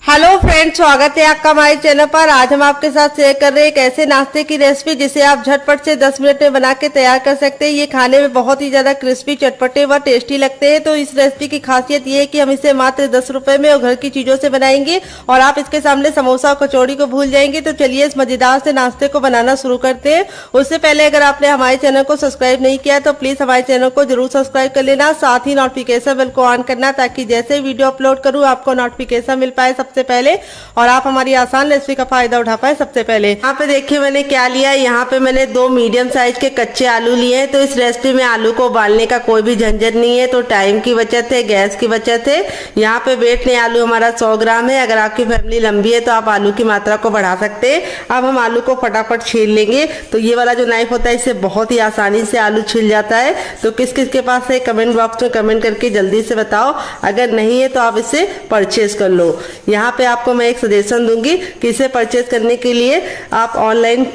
Hello friend, स्वागत है आपका हमारे चैनल पर। आज हम आपके साथ शेयर कर रहे हैं एक ऐसे नाश्ते की रेसिपी जिसे आप झटपट से 10 मिनट में बना के तैयार कर सकते हैं। ये खाने में बहुत ही ज्यादा क्रिस्पी, चटपटे व टेस्टी लगते हैं। तो इस रेसिपी की खासियत ये है कि हम इसे मात्र 10 रुपए में और घर की चीजों से बनाएंगे और आप इसके सामने समोसा और कचौड़ी को भूल जाएंगे। तो चलिए इस मजेदार से नाश्ते को बनाना शुरू करते हैं। उससे पहले अगर आपने हमारे चैनल को सब्सक्राइब नहीं किया तो प्लीज हमारे चैनल को जरूर सब्सक्राइब कर लेना, साथ ही नोटिफिकेशन बेल को ऑन करना ताकि जैसे वीडियो अपलोड करूँ आपको नोटिफिकेशन मिल पाए सबसे पहले और आप हमारी आसान रेसिपी का फायदा उठा पाए सबसे पहले। यहाँ पे देखिए मैंने क्या लिया है। यहाँ पे मैंने 2 मीडियम साइज के कच्चे आलू लिए हैं। तो इस रेसिपी में आलू को उबालने का कोई भी झंझट नहीं है, तो टाइम की बचत है, गैस की बचत है। यहाँ पे वेट में आलू हमारा 100 ग्राम है। अगर आपकी फैमिली लंबी है तो आप आलू की मात्रा को बढ़ा सकते हैं। अब हम आलू को फटाफट छील लेंगे। तो ये वाला जो नाइफ होता है इससे बहुत ही आसानी से आलू छिल जाता है। तो किस किस के पास है कमेंट बॉक्स में कमेंट करके जल्दी से बताओ। अगर नहीं है तो आप इसे परचेज कर लो। यहाँ पे आपको मैं एक सजेशन दूंगी कि इसे परचेज करने के लिए आप ऑनलाइन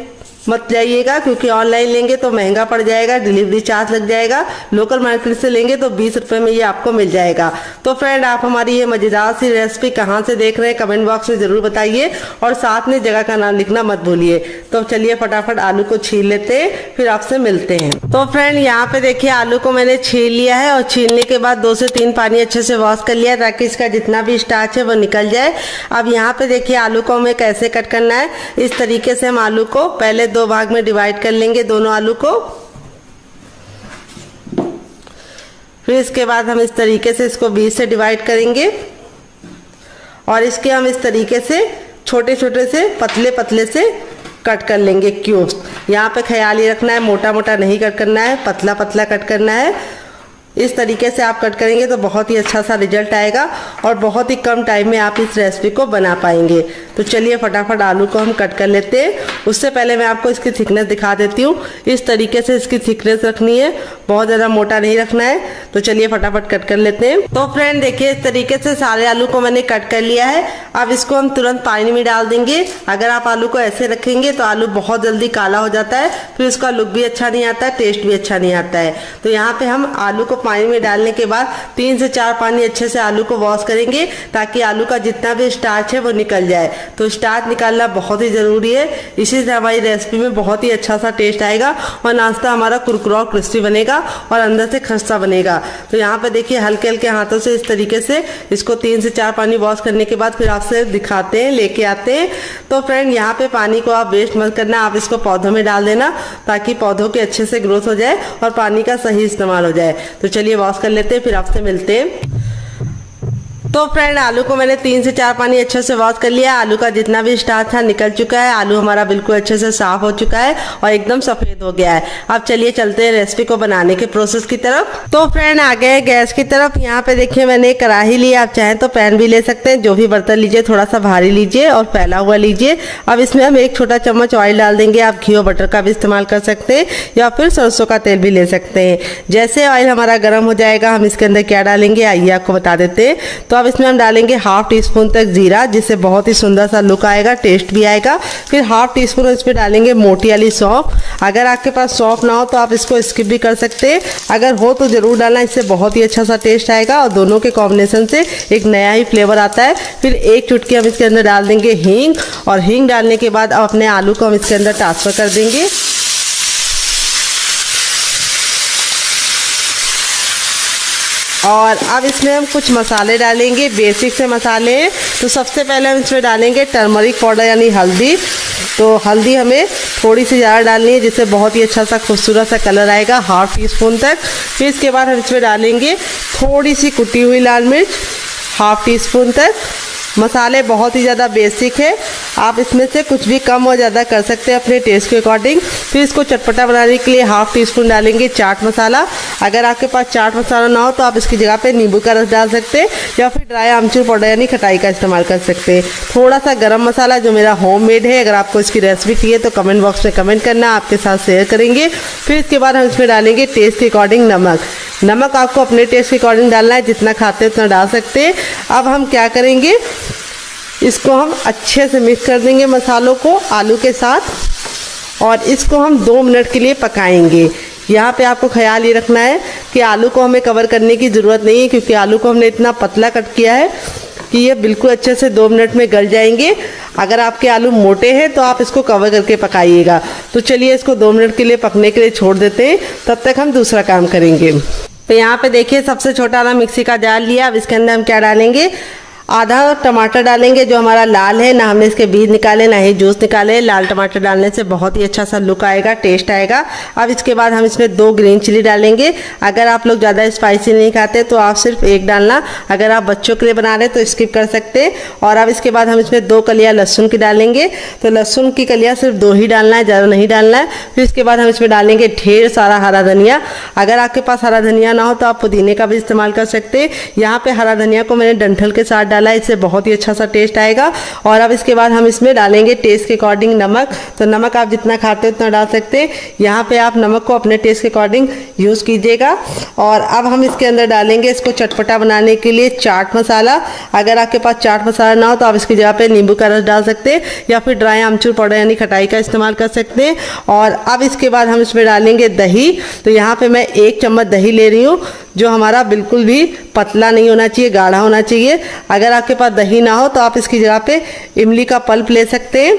मत जाइएगा, क्योंकि ऑनलाइन लेंगे तो महंगा पड़ जाएगा, डिलीवरी चार्ज लग जाएगा। लोकल मार्केट से लेंगे तो 20 रुपए में ये आपको मिल जाएगा। तो फ्रेंड, आप हमारी ये मजेदार सी रेसिपी कहाँ से देख रहे हैं कमेंट बॉक्स में जरूर बताइए और साथ में जगह का नाम लिखना मत भूलिए। तो चलिए फटाफट आलू को छील लेते हैं, फिर आपसे मिलते हैं। तो फ्रेंड, यहाँ पे देखिए आलू को मैंने छील लिया है और छीलने के बाद 2 से 3 पानी अच्छे से वॉश कर लिया ताकि इसका जितना भी स्टार्च है वो निकल जाए। अब यहाँ पे देखिए आलू को हमें कैसे कट करना है। इस तरीके से हम आलू को पहले 2 भाग में डिवाइड कर लेंगे, दोनों आलू को। फिर इसके बाद हम इस तरीके से इसको 20 से डिवाइड करेंगे और इसके हम इस तरीके से छोटे छोटे से पतले पतले से कट कर लेंगे क्यूब्स। यहाँ पे ख्याल ये रखना है मोटा मोटा नहीं कट करना है, पतला पतला कट करना है। इस तरीके से आप कट करेंगे तो बहुत ही अच्छा सा रिजल्ट आएगा और बहुत ही कम टाइम में आप इस रेसिपी को बना पाएंगे। तो चलिए फटाफट आलू को हम कट कर लेते हैं। उससे पहले मैं आपको इसकी थिकनेस दिखा देती हूँ। इस तरीके से इसकी थिकनेस रखनी है, बहुत ज़्यादा मोटा नहीं रखना है। तो चलिए फटाफट कट कर लेते हैं। तो फ्रेंड देखिए, इस तरीके से सारे आलू को मैंने कट कर लिया है। अब इसको हम तुरंत पानी में डाल देंगे। अगर आप आलू को ऐसे रखेंगे तो आलू बहुत जल्दी काला हो जाता है, फिर उसका लुक भी अच्छा नहीं आता है, टेस्ट भी अच्छा नहीं आता है। तो यहाँ पे हम आलू को पानी में डालने के बाद 3 से 4 पानी अच्छे से आलू को वॉश करेंगे ताकि आलू का जितना भी स्टार्च है वो निकल जाए। तो स्टार्च निकालना बहुत ही जरूरी है, इसी से हमारी रेसिपी में बहुत ही अच्छा सा टेस्ट आएगा और नाश्ता हमारा कुरकुरा और क्रिस्पी बनेगा और अंदर से खस्ता बनेगा। तो यहाँ पे देखिए हल्के हल्के हाथों से इस तरीके से इसको 3 से 4 पानी वॉश करने के बाद फिर आपसे दिखाते हैं, लेके आते हैं। तो फ्रेंड, यहाँ पे पानी को आप वेस्ट मत करना, आप इसको पौधों में डाल देना ताकि पौधों के अच्छे से ग्रोथ हो जाए और पानी का सही इस्तेमाल हो जाए। तो चलिए वॉश कर लेते हैं, फिर आपसे मिलते हैं। तो फ्रेंड, आलू को मैंने 3 से 4 पानी अच्छे से वॉश कर लिया। आलू का जितना भी स्टार्च था निकल चुका है। आलू हमारा बिल्कुल अच्छे से साफ हो चुका है और एकदम सफेद हो गया है। अब चलिए चलते हैं रेसिपी को बनाने के प्रोसेस की तरफ। तो फ्रेंड, आ गए गैस की तरफ। यहाँ पे देखिए मैंने कढ़ाई ली, आप चाहें तो पैन भी ले सकते हैं। जो भी बर्तन लीजिए थोड़ा सा भारी लीजिए और फैला हुआ लीजिए। अब इसमें हम 1 छोटा चम्मच ऑयल डाल देंगे। आप घी और बटर का भी इस्तेमाल कर सकते हैं या फिर सरसों का तेल भी ले सकते हैं। जैसे ऑयल हमारा गर्म हो जाएगा हम इसके अंदर क्या डालेंगे आइए आपको बता देते हैं। तो अब इसमें हम डालेंगे 1/2 टीस्पून तक जीरा, जिससे बहुत ही सुंदर सा लुक आएगा, टेस्ट भी आएगा। फिर 1/2 टीस्पून इसमें डालेंगे मोटी वाली सौंफ। अगर आपके पास सौंफ ना हो तो आप इसको स्किप भी कर सकते हैं, अगर हो तो जरूर डालना, इससे बहुत ही अच्छा सा टेस्ट आएगा और दोनों के कॉम्बिनेशन से एक नया ही फ्लेवर आता है। फिर 1 चुटकी हम इसके अंदर डाल देंगे हींग और हींग डालने के बाद अब अपने आलू को हम इसके अंदर ट्रांसफर कर देंगे। और अब इसमें हम कुछ मसाले डालेंगे, बेसिक से मसाले हैं। तो सबसे पहले हम इसमें डालेंगे टर्मरिक पाउडर यानी हल्दी। तो हल्दी हमें थोड़ी सी ज़्यादा डालनी है जिससे बहुत ही अच्छा सा खूबसूरत सा कलर आएगा, 1/2 टीस्पून तक। फिर इसके बाद हम इसमें डालेंगे थोड़ी सी कुटी हुई लाल मिर्च, 1/2 टीस्पून तक। मसाले बहुत ही ज़्यादा बेसिक है, आप इसमें से कुछ भी कम और ज़्यादा कर सकते हैं अपने टेस्ट के अकॉर्डिंग। फिर इसको चटपटा बनाने के लिए 1/2 टीस्पून डालेंगे चाट मसाला। अगर आपके पास चाट मसाला ना हो तो आप इसकी जगह पे नींबू का रस डाल सकते हैं या फिर ड्राई आमचूर पाउडर यानी खटाई का इस्तेमाल कर सकते हैं। थोड़ा सा गरम मसाला जो मेरा होममेड है, अगर आपको इसकी रेसिपी चाहिए तो कमेंट बॉक्स में कमेंट करना, आपके साथ शेयर करेंगे। फिर इसके बाद हम इसमें डालेंगे टेस्ट के अकॉर्डिंग नमक। नमक आपको अपने टेस्ट के अकॉर्डिंग डालना है, जितना खाते हैं उतना डाल सकते हैं। अब हम क्या करेंगे, इसको हम अच्छे से मिक्स कर देंगे मसालों को आलू के साथ और इसको हम 2 मिनट के लिए पकाएंगे। यहाँ पे आपको ख्याल ये रखना है कि आलू को हमें कवर करने की ज़रूरत नहीं है, क्योंकि आलू को हमने इतना पतला कट किया है कि ये बिल्कुल अच्छे से 2 मिनट में गल जाएंगे। अगर आपके आलू मोटे हैं तो आप इसको कवर करके पकाइएगा। तो चलिए इसको 2 मिनट के लिए पकने के लिए छोड़ देते हैं, तब तक हम दूसरा काम करेंगे। तो यहाँ पे देखिए सबसे छोटा वाला मिक्सी का जार लिया। अब इसके अंदर हम क्या डालेंगे, आधा टमाटर डालेंगे जो हमारा लाल है, ना हमने इसके बीज निकाले ना ही जूस निकाले। लाल टमाटर डालने से बहुत ही अच्छा सा लुक आएगा, टेस्ट आएगा। अब इसके बाद हम इसमें 2 ग्रीन चिली डालेंगे। अगर आप लोग ज़्यादा स्पाइसी नहीं खाते तो आप सिर्फ 1 डालना, अगर आप बच्चों के लिए बना रहे तो स्किप कर सकते हैं। और अब इसके बाद हम इसमें 2 कलियाँ लहसुन की डालेंगे। तो लहसुन की कलियाँ सिर्फ 2 ही डालना है, ज़्यादा नहीं डालना है। फिर इसके बाद हम इसमें डालेंगे ढेर सारा हरा धनिया। अगर आपके पास हरा धनिया ना हो तो आप पुदीने का भी इस्तेमाल कर सकते हैं। यहाँ पे हरा धनिया को मैंने डंठल के साथ डाला, इससे बहुत ही अच्छा सा टेस्ट आएगा। और अब इसके बाद हम इसमें डालेंगे टेस्ट के अकॉर्डिंग नमक। तो नमक आप जितना खाते हो उतना डाल सकते हैं। यहाँ पे आप नमक को अपने टेस्ट के अकॉर्डिंग यूज़ कीजिएगा। और अब हम इसके अंदर डालेंगे इसको चटपटा बनाने के लिए चाट मसाला। अगर आपके पास चाट मसाला ना हो तो आप इसकी जगह पे नींबू का रस डाल सकते हैं या फिर ड्राई आमचूर पाउडर यानी खटाई का इस्तेमाल कर सकते हैं। और अब इसके बाद हम इसमें डालेंगे दही। तो यहाँ पे मैं 1 चम्मच दही ले रही हूँ, जो हमारा बिल्कुल भी पतला नहीं होना चाहिए, गाढ़ा होना चाहिए। अगर आपके पास दही ना हो तो आप इसकी जगह पे इमली का पल्प ले सकते हैं।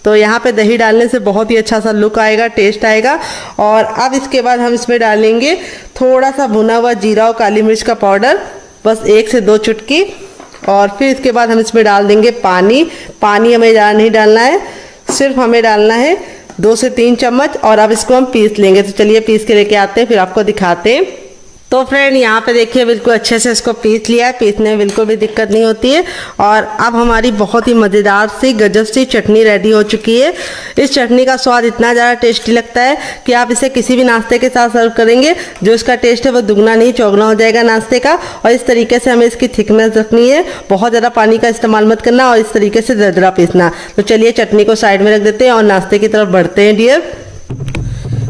तो यहाँ पे दही डालने से बहुत ही अच्छा सा लुक आएगा, टेस्ट आएगा। और अब इसके बाद हम इसमें डालेंगे थोड़ा सा भुना हुआ जीरा और काली मिर्च का पाउडर, बस 1 से 2 चुटकी। और फिर इसके बाद हम इसमें डाल देंगे पानी। पानी हमें ज़्यादा नहीं डालना है, सिर्फ हमें डालना है 2 से 3 चम्मच। और अब इसको हम पीस लेंगे। तो चलिए पीस के लेके आते हैं, फिर आपको दिखाते हैं। तो फ्रेंड यहाँ पे देखिए बिल्कुल अच्छे से इसको पीस लिया है, पीसने में बिल्कुल भी दिक्कत नहीं होती है। और अब हमारी बहुत ही मज़ेदार सी गजब सी चटनी रेडी हो चुकी है। इस चटनी का स्वाद इतना ज़्यादा टेस्टी लगता है कि आप इसे किसी भी नाश्ते के साथ सर्व करेंगे, जो इसका टेस्ट है वो दुगना नहीं चौगुना हो जाएगा नाश्ते का। और इस तरीके से हमें इसकी थिकनेस रखनी है, बहुत ज़्यादा पानी का इस्तेमाल मत करना और इस तरीके से दरदरा पीसना। तो चलिए चटनी को साइड में रख देते हैं और नाश्ते की तरफ बढ़ते हैं डियर।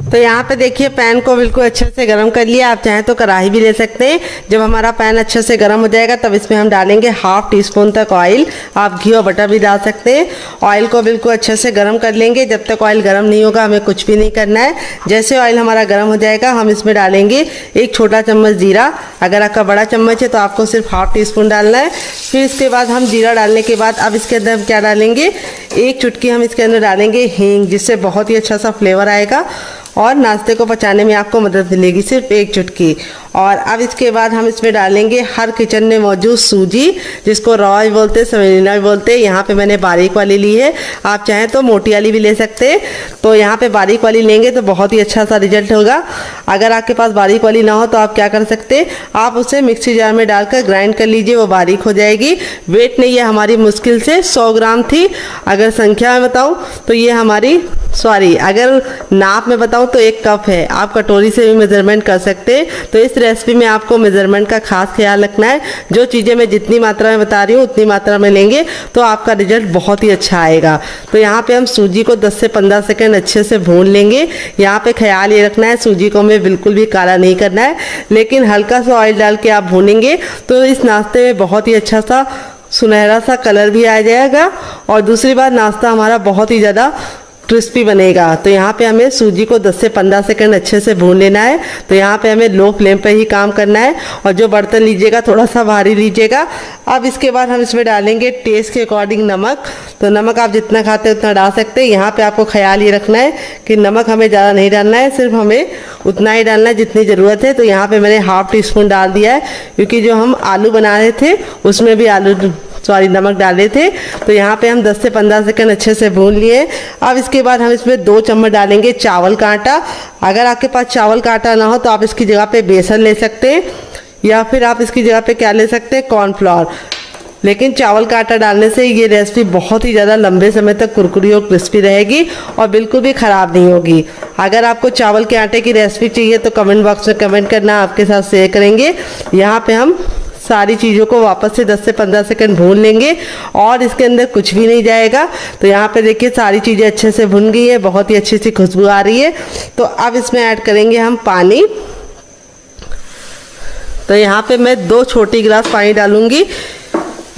तो यहाँ पे देखिए पैन को बिल्कुल अच्छे से गर्म कर लिया। आप चाहें तो कढ़ाई भी ले सकते हैं। जब हमारा पैन अच्छे से गर्म हो जाएगा तब इसमें हम डालेंगे 1/2 टीस्पून तक ऑयल। आप घी और बटर भी डाल सकते हैं। ऑयल को बिल्कुल अच्छे से गर्म कर लेंगे। जब तक ऑयल गर्म नहीं होगा हमें कुछ भी नहीं करना है। जैसे ऑयल हमारा गर्म हो जाएगा हम इसमें डालेंगे 1 छोटा चम्मच जीरा। अगर आपका बड़ा चम्मच है तो आपको सिर्फ 1/2 टीस्पून डालना है। फिर इसके बाद हम जीरा डालने के बाद अब इसके अंदर हम क्या डालेंगे, 1 चुटकी हम इसके अंदर डालेंगे हींग, जिससे बहुत ही अच्छा सा फ्लेवर आएगा और नाश्ते को पचाने में आपको मदद मिलेगी, सिर्फ 1 चुटकी। और अब इसके बाद हम इसमें डालेंगे हर किचन में मौजूद सूजी, जिसको रॉ भी बोलते हैं, सेमेलिना भी बोलते हैं। यहाँ पे मैंने बारीक वाली ली है, आप चाहें तो मोटी वाली भी ले सकते हैं। तो यहाँ पे बारीक वाली लेंगे तो बहुत ही अच्छा सा रिजल्ट होगा। अगर आपके पास बारीक वाली ना हो तो आप क्या कर सकते हैं, आप उसे मिक्सी जार में डालकर ग्राइंड कर लीजिए, वो बारीक हो जाएगी। वेट नहीं, ये हमारी मुश्किल से 100 ग्राम थी। अगर संख्या में बताऊँ तो ये हमारी अगर नाप में बताऊँ तो 1 कप है। आप कटोरी से भी मेजरमेंट कर सकते हैं। तो इस रेसिपी में आपको मेजरमेंट का खास ख्याल रखना है। जो चीज़ें मैं जितनी मात्रा में बता रही हूँ उतनी मात्रा में लेंगे तो आपका रिजल्ट बहुत ही अच्छा आएगा। तो यहाँ पे हम सूजी को 10 से 15 सेकंड अच्छे से भून लेंगे। यहाँ पे ख्याल ये रखना है सूजी को हमें बिल्कुल भी काला नहीं करना है, लेकिन हल्का सा ऑयल डाल के आप भूनेंगे तो इस नाश्ते में बहुत ही अच्छा सा सुनहरा सा कलर भी आ जाएगा। और दूसरी बात, नाश्ता हमारा बहुत ही ज़्यादा क्रिस्पी बनेगा। तो यहाँ पे हमें सूजी को 10 से 15 सेकंड अच्छे से भून लेना है। तो यहाँ पे हमें लो फ्लेम पे ही काम करना है और जो बर्तन लीजिएगा थोड़ा सा भारी लीजिएगा। अब इसके बाद हम इसमें डालेंगे टेस्ट के अकॉर्डिंग नमक। तो नमक आप जितना खाते हैं उतना डाल सकते हैं। यहाँ पे आपको ख्याल ये रखना है कि नमक हमें ज़्यादा नहीं डालना है, सिर्फ हमें उतना ही डालना है जितनी ज़रूरत है। तो यहाँ पर मैंने 1/2 टीस्पून डाल दिया है, क्योंकि जो हम आलू बना रहे थे उसमें भी नमक डाले थे। तो यहाँ पे हम 10 से 15 सेकंड अच्छे से भून लिए। अब इसके बाद हम इसमें 2 चम्मच डालेंगे चावल का आटा। अगर आपके पास चावल का आटा ना हो तो आप इसकी जगह पे बेसन ले सकते हैं, या फिर आप इसकी जगह पे क्या ले सकते हैं, कॉर्नफ्लोर। लेकिन चावल का आटा डालने से ये रेसिपी बहुत ही ज़्यादा लंबे समय तक कुरकुरी और क्रिस्पी रहेगी और बिल्कुल भी ख़राब नहीं होगी। अगर आपको चावल के आटे की रेसिपी चाहिए तो कमेंट बॉक्स में कमेंट करना, आपके साथ शेयर करेंगे। यहाँ पे हम सारी चीज़ों को वापस से 10 से 15 सेकंड भून लेंगे और इसके अंदर कुछ भी नहीं जाएगा। तो यहाँ पे देखिए सारी चीज़ें अच्छे से भुन गई है, बहुत ही अच्छी सी खुशबू आ रही है। तो अब इसमें ऐड करेंगे हम पानी। तो यहाँ पे मैं 2 छोटी गिलास पानी डालूंगी।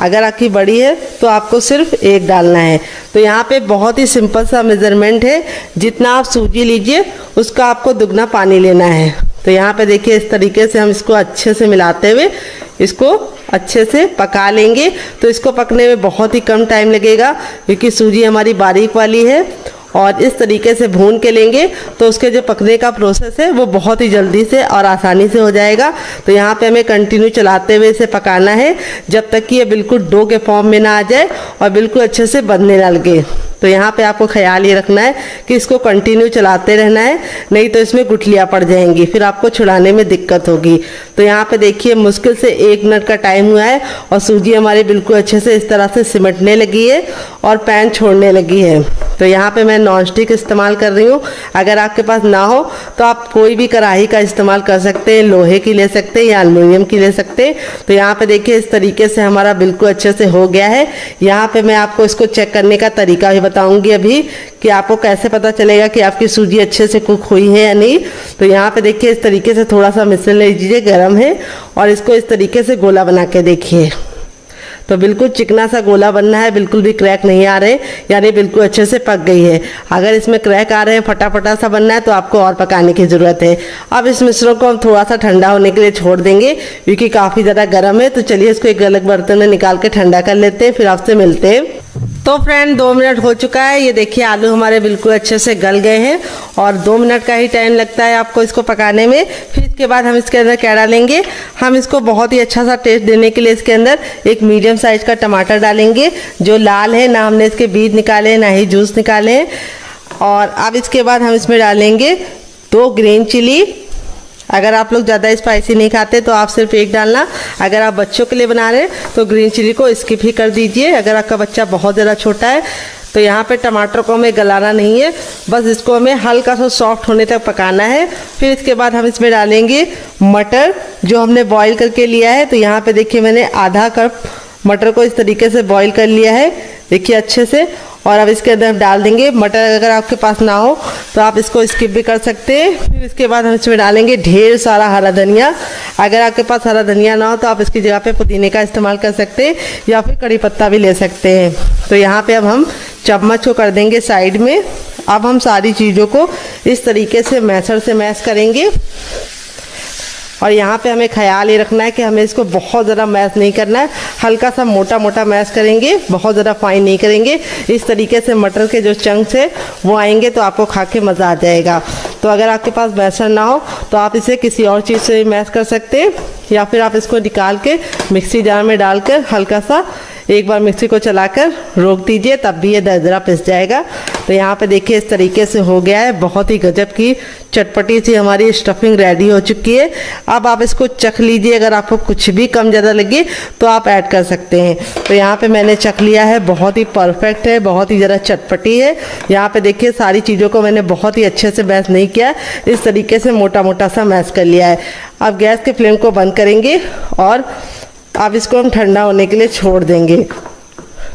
अगर आपकी बड़ी है तो आपको सिर्फ 1 डालना है। तो यहाँ पे बहुत ही सिंपल सा मेज़रमेंट है, जितना आप सूजी लीजिए उसका आपको दुगना पानी लेना है। तो यहाँ पे देखिए इस तरीके से हम इसको अच्छे से मिलाते हुए इसको अच्छे से पका लेंगे। तो इसको पकने में बहुत ही कम टाइम लगेगा क्योंकि सूजी हमारी बारीक वाली है और इस तरीके से भून के लेंगे तो उसके जो पकने का प्रोसेस है वो बहुत ही जल्दी से और आसानी से हो जाएगा। तो यहाँ पे हमें कंटिन्यू चलाते हुए इसे पकाना है जब तक कि ये बिल्कुल डो के फॉर्म में ना आ जाए और बिल्कुल अच्छे से बनने ना लगे। तो यहाँ पे आपको ख्याल ये रखना है कि इसको कंटिन्यू चलाते रहना है, नहीं तो इसमें गुठलियाँ पड़ जाएंगी, फिर आपको छुड़ाने में दिक्कत होगी। तो यहाँ पे देखिए मुश्किल से 1 मिनट का टाइम हुआ है और सूजी हमारी बिल्कुल अच्छे से इस तरह से सिमटने लगी है और पैन छोड़ने लगी है। तो यहाँ पे मैं नॉन स्टिक इस्तेमाल कर रही हूँ। अगर आपके पास ना हो तो आप कोई भी कढ़ाई का इस्तेमाल कर सकते हैं, लोहे की ले सकते हैं या एल्युमिनियम की ले सकते हैं। तो यहाँ पे देखिए इस तरीके से हमारा बिल्कुल अच्छे से हो गया है। यहाँ पे मैं आपको इसको चेक करने का तरीका भी बताऊंगी अभी कि आपको कैसे पता चलेगा कि आपकी सूजी अच्छे से कुक हुई है या नहीं। तो यहाँ पे देखिए इस तरीके से थोड़ा सा मिश्रण ले लीजिए, गर्म है, और इसको इस तरीके से गोला बना के देखिए। तो बिल्कुल चिकना सा गोला बनना है, बिल्कुल भी क्रैक नहीं आ रहे, यानी बिल्कुल अच्छे से पक गई है। अगर इसमें क्रैक आ रहे हैं, फटाफटा सा बनना है, तो आपको और पकाने की ज़रूरत है। अब इस मिश्रण को हम थोड़ा सा ठंडा होने के लिए छोड़ देंगे क्योंकि काफ़ी ज़्यादा गर्म है। तो चलिए इसको एक अलग बर्तन में निकाल के ठंडा कर लेते हैं, फिर आपसे मिलते हैं। तो फ्रेंड 2 मिनट हो चुका है। ये देखिए आलू हमारे बिल्कुल अच्छे से गल गए हैं और 2 मिनट का ही टाइम लगता है आपको इसको पकाने में। फिर इसके बाद हम इसके अंदर क्या डालेंगे, हम इसको बहुत ही अच्छा सा टेस्ट देने के लिए इसके अंदर एक मीडियम साइज का टमाटर डालेंगे जो लाल है, ना हमने इसके बीज निकाले हैं ना ही जूस निकाले हैं। और अब इसके बाद हम इसमें डालेंगे 2 ग्रीन चिली। अगर आप लोग ज़्यादा स्पाइसी नहीं खाते तो आप सिर्फ 1 डालना। अगर आप बच्चों के लिए बना रहे हैं तो ग्रीन चिली को स्किप ही कर दीजिए। अगर आपका बच्चा बहुत ज़्यादा छोटा है तो यहाँ पे टमाटर को हमें गलाना नहीं है, बस इसको हमें हल्का सा सॉफ्ट होने तक पकाना है। फिर इसके बाद हम इसमें डालेंगे मटर जो हमने बॉईल करके लिया है। तो यहाँ पे देखिए मैंने आधा कप मटर को इस तरीके से बॉईल कर लिया है, देखिए अच्छे से। और अब इसके अंदर हम डाल देंगे मटर। अगर आपके पास ना हो तो आप इसको स्किप भी कर सकते हैं। फिर इसके बाद हम इसमें डालेंगे ढेर सारा हरा धनिया। अगर आपके पास हरा धनिया ना हो तो आप इसकी जगह पे पुदीने का इस्तेमाल कर सकते हैं या फिर कड़ी पत्ता भी ले सकते हैं। तो यहाँ पे अब हम चम्मच को कर देंगे साइड में। अब हम सारी चीज़ों को इस तरीके से मैशर से मैश करेंगे। और यहाँ पे हमें ख्याल ये रखना है कि हमें इसको बहुत ज़्यादा मैश नहीं करना है, हल्का सा मोटा मोटा मैश करेंगे, बहुत ज़्यादा फाइन नहीं करेंगे। इस तरीके से मटर के जो चंक्स है वो आएंगे तो आपको खा के मज़ा आ जाएगा। तो अगर आपके पास मैशर ना हो तो आप इसे किसी और चीज़ से मैश कर सकते हैं या फिर आप इसको निकाल के मिक्सी जार में डालकर हल्का सा एक बार मिक्सी को चलाकर रोक दीजिए, तब भी ये दरदरा पिस जाएगा। तो यहाँ पे देखिए इस तरीके से हो गया है। बहुत ही गजब की चटपटी सी हमारी स्टफिंग रेडी हो चुकी है। अब आप इसको चख लीजिए, अगर आपको कुछ भी कम ज़्यादा लगे तो आप ऐड कर सकते हैं। तो यहाँ पे मैंने चख लिया है, बहुत ही परफेक्ट है, बहुत ही ज़्यादा चटपटी है। यहाँ पे देखिए सारी चीज़ों को मैंने बहुत ही अच्छे से मैश नहीं किया, इस तरीके से मोटा मोटा सा मैश कर लिया है। अब गैस के फ्लेम को बंद करेंगे और अब इसको हम ठंडा होने के लिए छोड़ देंगे।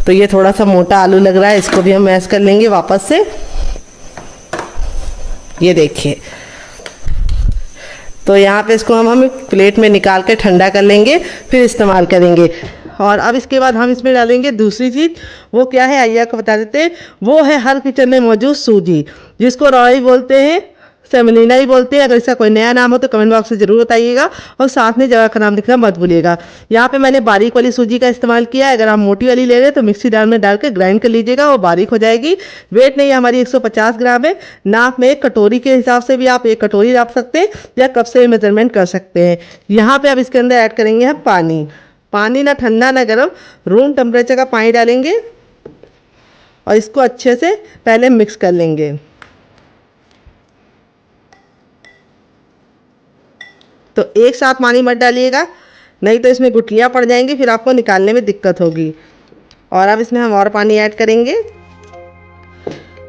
तो ये थोड़ा सा मोटा आलू लग रहा है, इसको भी हम मैश कर लेंगे वापस से। ये देखिए, तो यहाँ पे इसको हम प्लेट में निकाल के ठंडा कर लेंगे, फिर इस्तेमाल करेंगे। और अब इसके बाद हम इसमें डालेंगे दूसरी चीज़। वो क्या है आइए आपको बता देते हैं। वो है हर किचन में मौजूद सूजी, जिसको रॉय बोलते हैं, सेमोलिना ही बोलते हैं। अगर इसका कोई नया नाम हो तो कमेंट बॉक्स में ज़रूर बताइएगा और साथ में जगह का नाम लिखना मत भूलिएगा। यहाँ पे मैंने बारीक वाली सूजी का इस्तेमाल किया है। अगर आप मोटी वाली ले रहे हैं तो मिक्सी जार में डाल के ग्राइंड कर लीजिएगा, वो बारीक हो जाएगी। वेट नहीं हमारी 150 ग्राम है। नाप में एक कटोरी के हिसाब से भी आप 1 कटोरी नाप सकते हैं या कप से भी मेजरमेंट कर सकते हैं। यहाँ पर अब इसके अंदर ऐड करेंगे हम पानी। पानी ना ठंडा ना गर्म, रूम टेम्परेचर का पानी डालेंगे और इसको अच्छे से पहले मिक्स कर लेंगे। तो एक साथ पानी मत डालिएगा, नहीं तो इसमें गुठलियाँ पड़ जाएंगी, फिर आपको निकालने में दिक्कत होगी। और अब इसमें हम और पानी ऐड करेंगे।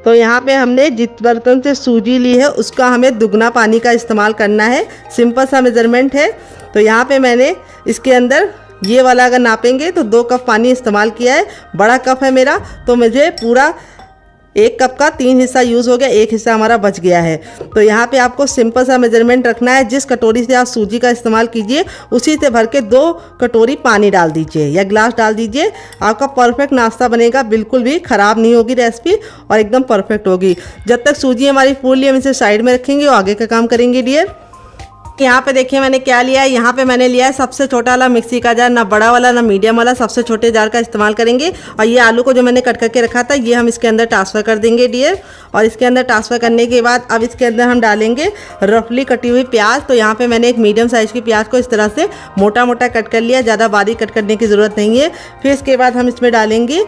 तो यहाँ पे हमने जिस बर्तन से सूजी ली है उसका हमें दुगना पानी का इस्तेमाल करना है। सिंपल सा मेजरमेंट है। तो यहाँ पे मैंने इसके अंदर ये वाला अगर नापेंगे तो 2 कप पानी इस्तेमाल किया है। बड़ा कप है मेरा, तो मुझे पूरा 1 कप का 3 हिस्सा यूज़ हो गया, 1 हिस्सा हमारा बच गया है। तो यहाँ पे आपको सिंपल सा मेजरमेंट रखना है। जिस कटोरी से आप सूजी का इस्तेमाल कीजिए उसी से भर के 2 कटोरी पानी डाल दीजिए या गिलास डाल दीजिए। आपका परफेक्ट नाश्ता बनेगा, बिल्कुल भी ख़राब नहीं होगी रेसिपी और एकदम परफेक्ट होगी। जब तक सूजी हमारी फूल ली हम इसे साइड में रखेंगे और आगे का काम करेंगे डियर। यहाँ पे देखिए मैंने क्या लिया है। यहाँ पे मैंने लिया है सबसे छोटा वाला मिक्सी का जार, ना बड़ा वाला ना मीडियम वाला, सबसे छोटे जार का इस्तेमाल करेंगे। और ये आलू को जो मैंने कट करके रखा था ये हम इसके अंदर ट्रांसफ़र कर देंगे डियर। और इसके अंदर ट्रांसफ़र करने के बाद अब इसके अंदर हम डालेंगे रफली कटी हुई प्याज। तो यहाँ पर मैंने एक मीडियम साइज़ की प्याज को इस तरह से मोटा मोटा कट कर लिया, ज़्यादा बारीक कट करने की ज़रूरत नहीं है। फिर इसके बाद हम इसमें डालेंगे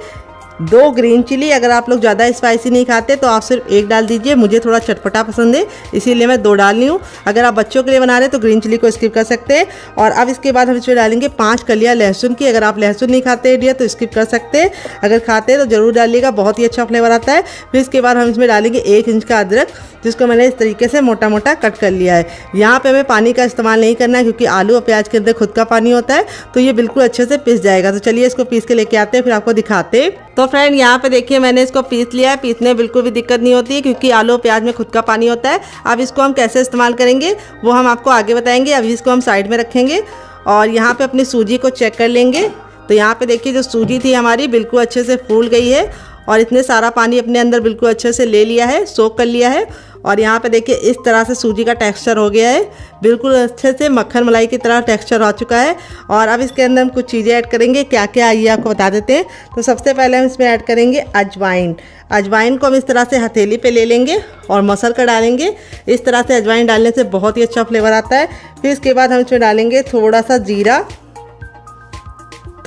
2 ग्रीन चिली। अगर आप लोग ज़्यादा स्पाइसी नहीं खाते तो आप सिर्फ 1 डाल दीजिए, मुझे थोड़ा चटपटा पसंद है इसीलिए मैं 2 डाल रही हूँ। अगर आप बच्चों के लिए बना रहे हैं तो ग्रीन चिली को स्किप कर सकते हैं। और अब इसके बाद हम इसमें डालेंगे 5 कलियाँ लहसुन की। अगर आप लहसुन नहीं खाते हैं डियर तो स्किप कर सकते हैं, अगर खाते हैं तो ज़रूर डालिएगा, बहुत ही अच्छा फ्लेवर आता है। फिर इसके बाद हम इसमें डालेंगे 1 इंच का अदरक, जिसको मैंने इस तरीके से मोटा मोटा कट कर लिया है। यहाँ पे हमें पानी का इस्तेमाल नहीं करना है क्योंकि आलू और प्याज के अंदर खुद का पानी होता है, तो ये बिल्कुल अच्छे से पिस जाएगा। तो चलिए इसको पीस के लेके आते हैं, फिर आपको दिखाते हैं। तो फ्रेंड यहाँ पे देखिए मैंने इसको पीस लिया है। पीसने में बिल्कुल भी दिक्कत नहीं होती है क्योंकि आलू और प्याज में खुद का पानी होता है। अब इसको हम कैसे इस्तेमाल करेंगे वो हम आपको आगे बताएंगे। अभी इसको हम साइड में रखेंगे और यहाँ पे अपनी सूजी को चेक कर लेंगे। तो यहाँ पे देखिए जो सूजी थी हमारी बिल्कुल अच्छे से फूल गई है और इसने सारा पानी अपने अंदर बिल्कुल अच्छे से ले लिया है, सोख कर लिया है। और यहाँ पे देखिए इस तरह से सूजी का टेक्सचर हो गया है, बिल्कुल अच्छे से मक्खन मलाई की तरह टेक्सचर हो चुका है। और अब इसके अंदर हम कुछ चीज़ें ऐड करेंगे, क्या क्या आइए आपको बता देते हैं। तो सबसे पहले हम इसमें ऐड करेंगे अजवाइन। अजवाइन को हम इस तरह से हथेली पे ले लेंगे और मसल कर डालेंगे। इस तरह से अजवाइन डालने से बहुत ही अच्छा फ्लेवर आता है। फिर इसके बाद हम इसमें डालेंगे थोड़ा सा जीरा,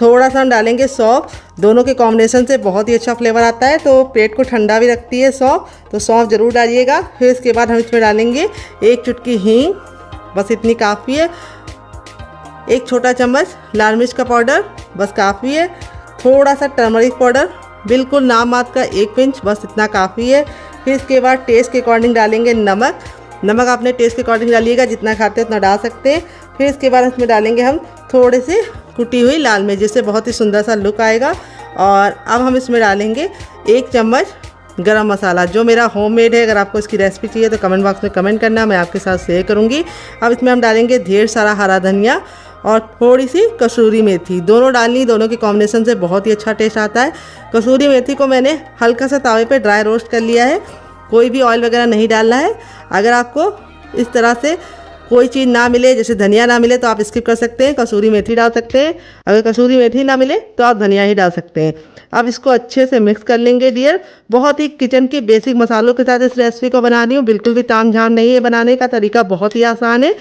थोड़ा सा हम डालेंगे सौंफ। दोनों के कॉम्बिनेशन से बहुत ही अच्छा फ्लेवर आता है, तो पेट को ठंडा भी रखती है सौंफ, तो सौंफ ज़रूर डालिएगा। फिर इसके बाद हम इसमें डालेंगे 1 चुटकी हींग, बस इतनी काफ़ी है। 1 छोटा चम्मच लाल मिर्च का पाउडर, बस काफ़ी है। थोड़ा सा टर्मरिक पाउडर, बिल्कुल नाम मात्र का 1 पिंच, बस इतना काफ़ी है। फिर इसके बाद टेस्ट के अकॉर्डिंग डालेंगे नमक। नमक अपने टेस्ट के अकॉर्डिंग डालिएगा, जितना खाते हैं उतना डाल सकते हैं। फिर इसके बाद इसमें डालेंगे हम थोड़े से कुटी हुई लाल मिर्च, जिससे बहुत ही सुंदर सा लुक आएगा। और अब हम इसमें डालेंगे 1 चम्मच गरम मसाला, जो मेरा होममेड है। अगर आपको इसकी रेसिपी चाहिए तो कमेंट बॉक्स में कमेंट करना, मैं आपके साथ शेयर करूँगी। अब इसमें हम डालेंगे ढेर सारा हरा धनिया और थोड़ी सी कसूरी मेथी, दोनों डालनी। दोनों के कॉम्बिनेशन से बहुत ही अच्छा टेस्ट आता है। कसूरी मेथी को मैंने हल्का सा तावे पे ड्राई रोस्ट कर लिया है, कोई भी ऑयल वगैरह नहीं डालना है। अगर आपको इस तरह से कोई चीज़ ना मिले, जैसे धनिया ना मिले, तो आप स्किप कर सकते हैं, कसूरी मेथी डाल सकते हैं। अगर कसूरी मेथी ना मिले तो आप धनिया ही डाल सकते हैं। अब इसको अच्छे से मिक्स कर लेंगे डियर। बहुत ही किचन के बेसिक मसालों के साथ इस रेसिपी को बना रही हूँ, बिल्कुल भी तामझाम नहीं है। बनाने का तरीका बहुत ही आसान है।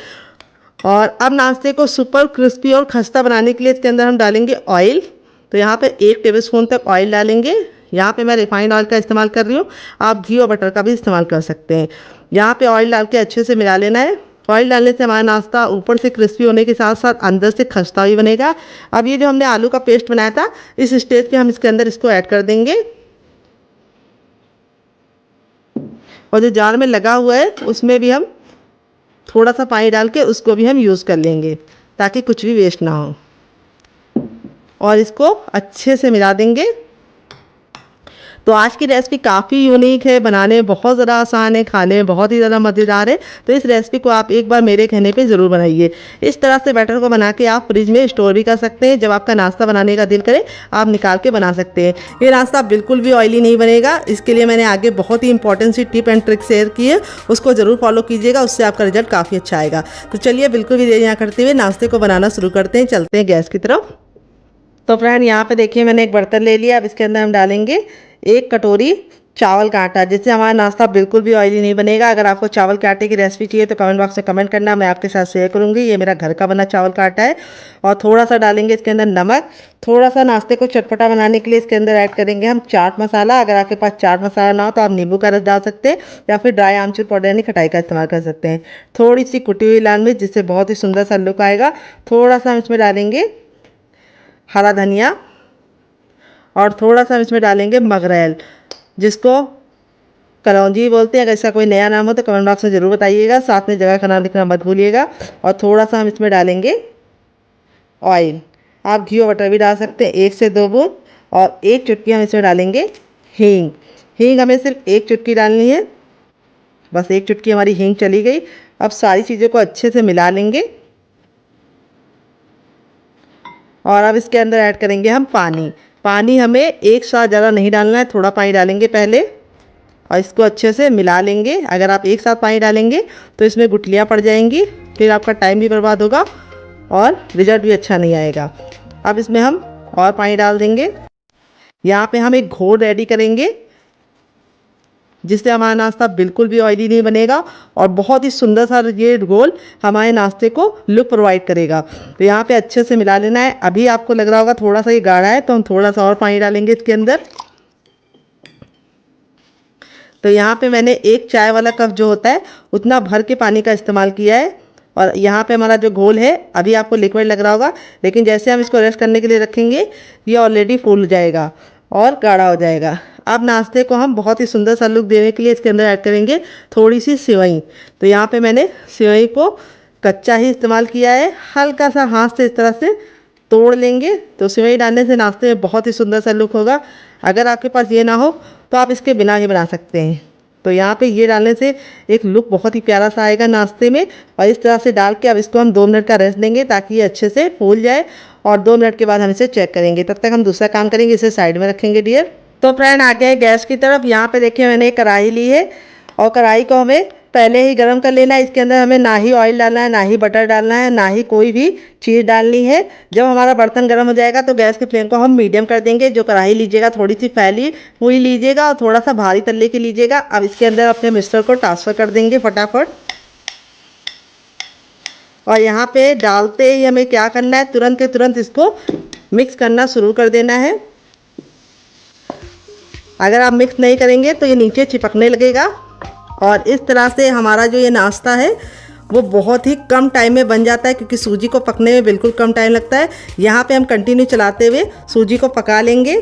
और अब नाश्ते को सुपर क्रिस्पी और खस्ता बनाने के लिए इसके अंदर हम डालेंगे ऑयल। तो यहाँ पे 1 टेबलस्पून तक ऑयल डालेंगे। यहाँ पे मैं रिफाइंड ऑयल का इस्तेमाल कर रही हूँ, आप घी और बटर का भी इस्तेमाल कर सकते हैं। यहाँ पे ऑयल डाल के अच्छे से मिला लेना है। ऑयल डालने से हमारा नाश्ता ऊपर से क्रिस्पी होने के साथ साथ अंदर से खस्ता भी बनेगा। अब ये जो हमने आलू का पेस्ट बनाया था, इस स्टेज पे हम इसके अंदर इसको ऐड कर देंगे। और जो जार में लगा हुआ है उसमें भी हम थोड़ा सा पानी डाल के उसको भी हम यूज़ कर लेंगे, ताकि कुछ भी वेस्ट ना हो। और इसको अच्छे से मिला देंगे। तो आज की रेसिपी काफ़ी यूनिक है, बनाने में बहुत ज़्यादा आसान है, खाने में बहुत ही ज़्यादा मज़ेदार है। तो इस रेसिपी को आप एक बार मेरे कहने पे ज़रूर बनाइए। इस तरह से बैटर को बना के आप फ्रिज में स्टोर भी कर सकते हैं। जब आपका नाश्ता बनाने का दिल करे आप निकाल के बना सकते हैं। ये नाश्ता बिल्कुल भी ऑयली नहीं बनेगा। इसके लिए मैंने आगे बहुत ही इंपॉर्टेंट सी टिप एंड ट्रिक शेयर की है, उसको ज़रूर फॉलो कीजिएगा, उससे आपका रिजल्ट काफ़ी अच्छा आएगा। तो चलिए बिल्कुल भी देरी ना करते हुए नाश्ते को बनाना शुरू करते हैं, चलते हैं गैस की तरफ। तो फ्रेंड यहाँ पे देखिए मैंने एक बर्तन ले लिया। अब इसके अंदर हम डालेंगे 1 कटोरी चावल का आटा, जिससे हमारा नाश्ता बिल्कुल भी ऑयली नहीं बनेगा। अगर आपको चावल के आटे की रेसिपी चाहिए तो कमेंट बॉक्स में कमेंट करना, मैं आपके साथ शेयर करूंगी। ये मेरा घर का बना चावल का आटा है। और थोड़ा सा डालेंगे इसके अंदर नमक। थोड़ा सा नाश्ते को चटपटा बनाने के लिए इसके अंदर ऐड करेंगे हम चाट मसाला। अगर आपके पास चाट मसाला ना हो तो आप नींबू का रस डाल सकते हैं, या फिर ड्राई आमचूर पाउडर यानी खटाई का इस्तेमाल कर सकते हैं। थोड़ी सी कुटी हुई लाल मिर्च, जिससे बहुत ही सुंदर सा लुक आएगा। थोड़ा सा हम इसमें डालेंगे हरा धनिया और थोड़ा सा हम इसमें डालेंगे मगरेल, जिसको कलौंजी बोलते हैं। अगर इसका कोई नया नाम हो तो कमेंट बॉक्स में ज़रूर बताइएगा, साथ में जगह का नाम लिखना मत भूलिएगा। और थोड़ा सा हम इसमें डालेंगे ऑयल, आप घी और बटर भी डाल सकते हैं, 1 से 2 बूंद। और 1 चुटकी हम इसमें डालेंगे हींग। हींग हमें सिर्फ 1 चुटकी डालनी है, बस 1 चुटकी हमारी हींग चली गई। अब सारी चीज़ों को अच्छे से मिला लेंगे। और अब इसके अंदर ऐड करेंगे हम पानी। पानी हमें एक साथ ज़्यादा नहीं डालना है, थोड़ा पानी डालेंगे पहले और इसको अच्छे से मिला लेंगे। अगर आप एक साथ पानी डालेंगे तो इसमें गुठलियाँ पड़ जाएंगी फिर आपका टाइम भी बर्बाद होगा और रिजल्ट भी अच्छा नहीं आएगा। अब इसमें हम और पानी डाल देंगे। यहाँ पे हम एक घोल रेडी करेंगे जिससे हमारा नाश्ता बिल्कुल भी ऑयली नहीं बनेगा और बहुत ही सुंदर सा ये घोल हमारे नाश्ते को लुक प्रोवाइड करेगा। तो यहाँ पे अच्छे से मिला लेना है। अभी आपको लग रहा होगा थोड़ा सा ये गाढ़ा है, तो हम थोड़ा सा और पानी डालेंगे इसके अंदर। तो यहाँ पे मैंने 1 चाय वाला कप जो होता है उतना भर के पानी का इस्तेमाल किया है। और यहाँ पे हमारा जो घोल है अभी आपको लिक्विड लग रहा होगा, लेकिन जैसे हम इसको रेस्ट करने के लिए रखेंगे ये ऑलरेडी फूल जाएगा और गाढ़ा हो जाएगा। अब नाश्ते को हम बहुत ही सुंदर सा लुक देने के लिए इसके अंदर ऐड करेंगे थोड़ी सी सेवई। तो यहाँ पे मैंने सेवई को कच्चा ही इस्तेमाल किया है, हल्का सा हाथ से इस तरह से तोड़ लेंगे। तो सेवई डालने से नाश्ते में बहुत ही सुंदर सा लुक होगा। अगर आपके पास ये ना हो तो आप इसके बिना ही बना सकते हैं। तो यहाँ पे ये डालने से एक लुक बहुत ही प्यारा सा आएगा नाश्ते में। और इस तरह से डाल के अब इसको हम 2 मिनट का रेस्ट देंगे ताकि ये अच्छे से फूल जाए और 2 मिनट के बाद हम इसे चेक करेंगे। तब तक हम दूसरा काम करेंगे, इसे साइड में रखेंगे डियर। तो फ्रेंड आ गए गैस की तरफ। यहाँ पे देखिए मैंने एक कढ़ाई ली है और कढ़ाई को हमें पहले ही गर्म कर लेना है। इसके अंदर हमें ना ही ऑयल डालना है, ना ही बटर डालना है, ना ही कोई भी चीज़ डालनी है। जब हमारा बर्तन गर्म हो जाएगा तो गैस की फ्लेम को हम मीडियम कर देंगे। जो कढ़ाई लीजिएगा थोड़ी सी फैली हुई लीजिएगा और थोड़ा सा भारी तल्ले की लीजिएगा। अब इसके अंदर अपने मिक्सचर को ट्रांसफ़र कर देंगे फटाफट। और यहाँ पे डालते ही हमें क्या करना है, तुरंत के तुरंत इसको मिक्स करना शुरू कर देना है। अगर आप मिक्स नहीं करेंगे तो ये नीचे चिपकने लगेगा। और इस तरह से हमारा जो ये नाश्ता है वो बहुत ही कम टाइम में बन जाता है, क्योंकि सूजी को पकने में बिल्कुल कम टाइम लगता है। यहाँ पे हम कंटिन्यू चलाते हुए सूजी को पका लेंगे।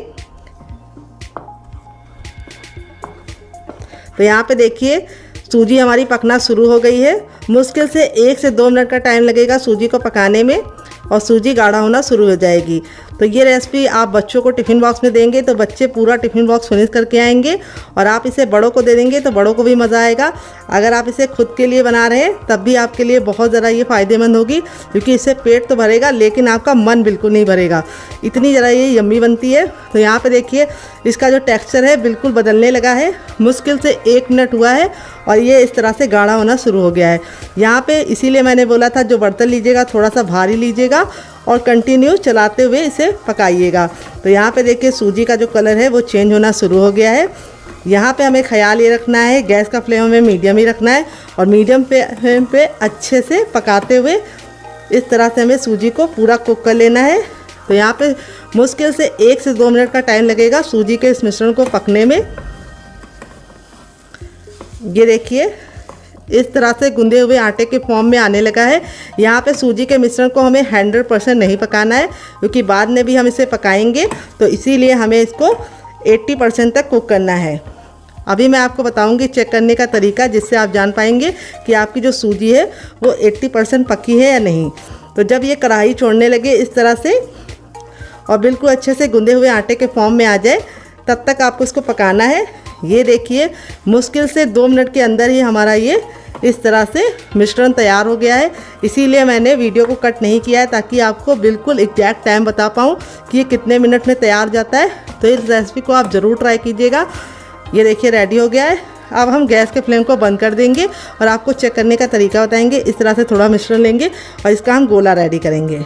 तो यहाँ पे देखिए सूजी हमारी पकना शुरू हो गई है। मुश्किल से 1 से 2 मिनट का टाइम लगेगा सूजी को पकाने में और सूजी गाढ़ा होना शुरू हो जाएगी। तो ये रेसिपी आप बच्चों को टिफ़िन बॉक्स में देंगे तो बच्चे पूरा टिफ़िन बॉक्स फिनिश करके आएंगे। और आप इसे बड़ों को दे देंगे तो बड़ों को भी मज़ा आएगा। अगर आप इसे खुद के लिए बना रहे हैं तब भी आपके लिए बहुत ज़्यादा ये फ़ायदेमंद होगी, क्योंकि इससे पेट तो भरेगा लेकिन आपका मन बिल्कुल नहीं भरेगा, इतनी ज़रा ये यम्मी बनती है। तो यहाँ पर देखिए इसका जो टेक्स्चर है बिल्कुल बदलने लगा है। मुश्किल से 1 मिनट हुआ है और ये इस तरह से गाढ़ा होना शुरू हो गया है। यहाँ पे इसीलिए मैंने बोला था जो बर्तन लीजिएगा थोड़ा सा भारी लीजिएगा और कंटिन्यू चलाते हुए इसे पकाइएगा। तो यहाँ पे देखिए सूजी का जो कलर है वो चेंज होना शुरू हो गया है। यहाँ पे हमें ख्याल ये रखना है गैस का फ्लेम हमें मीडियम ही रखना है और मीडियम फ्लेम पे अच्छे से पकाते हुए इस तरह से हमें सूजी को पूरा कुक कर लेना है। तो यहाँ पे मुश्किल से 1 से 2 मिनट का टाइम लगेगा सूजी के इस मिश्रण को पकने में। ये देखिए इस तरह से गूंदे हुए आटे के फॉर्म में आने लगा है। यहाँ पे सूजी के मिश्रण को हमें 100% नहीं पकाना है, क्योंकि बाद में भी हम इसे पकाएंगे, तो इसीलिए हमें इसको 80% तक कुक करना है। अभी मैं आपको बताऊंगी चेक करने का तरीका, जिससे आप जान पाएंगे कि आपकी जो सूजी है वो 80% पकी है या नहीं। तो जब ये कढ़ाई छोड़ने लगे इस तरह से और बिल्कुल अच्छे से गूंदे हुए आटे के फॉर्म में आ जाए, तब तक आपको इसको पकाना है। ये देखिए मुश्किल से 2 मिनट के अंदर ही हमारा ये इस तरह से मिश्रण तैयार हो गया है। इसीलिए मैंने वीडियो को कट नहीं किया है, ताकि आपको बिल्कुल एग्जैक्ट टाइम बता पाऊँ कि ये कितने मिनट में तैयार जाता है। तो इस रेसिपी को आप ज़रूर ट्राई कीजिएगा। ये देखिए रेडी हो गया है। अब हम गैस के फ्लेम को बंद कर देंगे और आपको चेक करने का तरीका बताएंगे। इस तरह से थोड़ा मिश्रण लेंगे और इसका हम गोला रेडी करेंगे।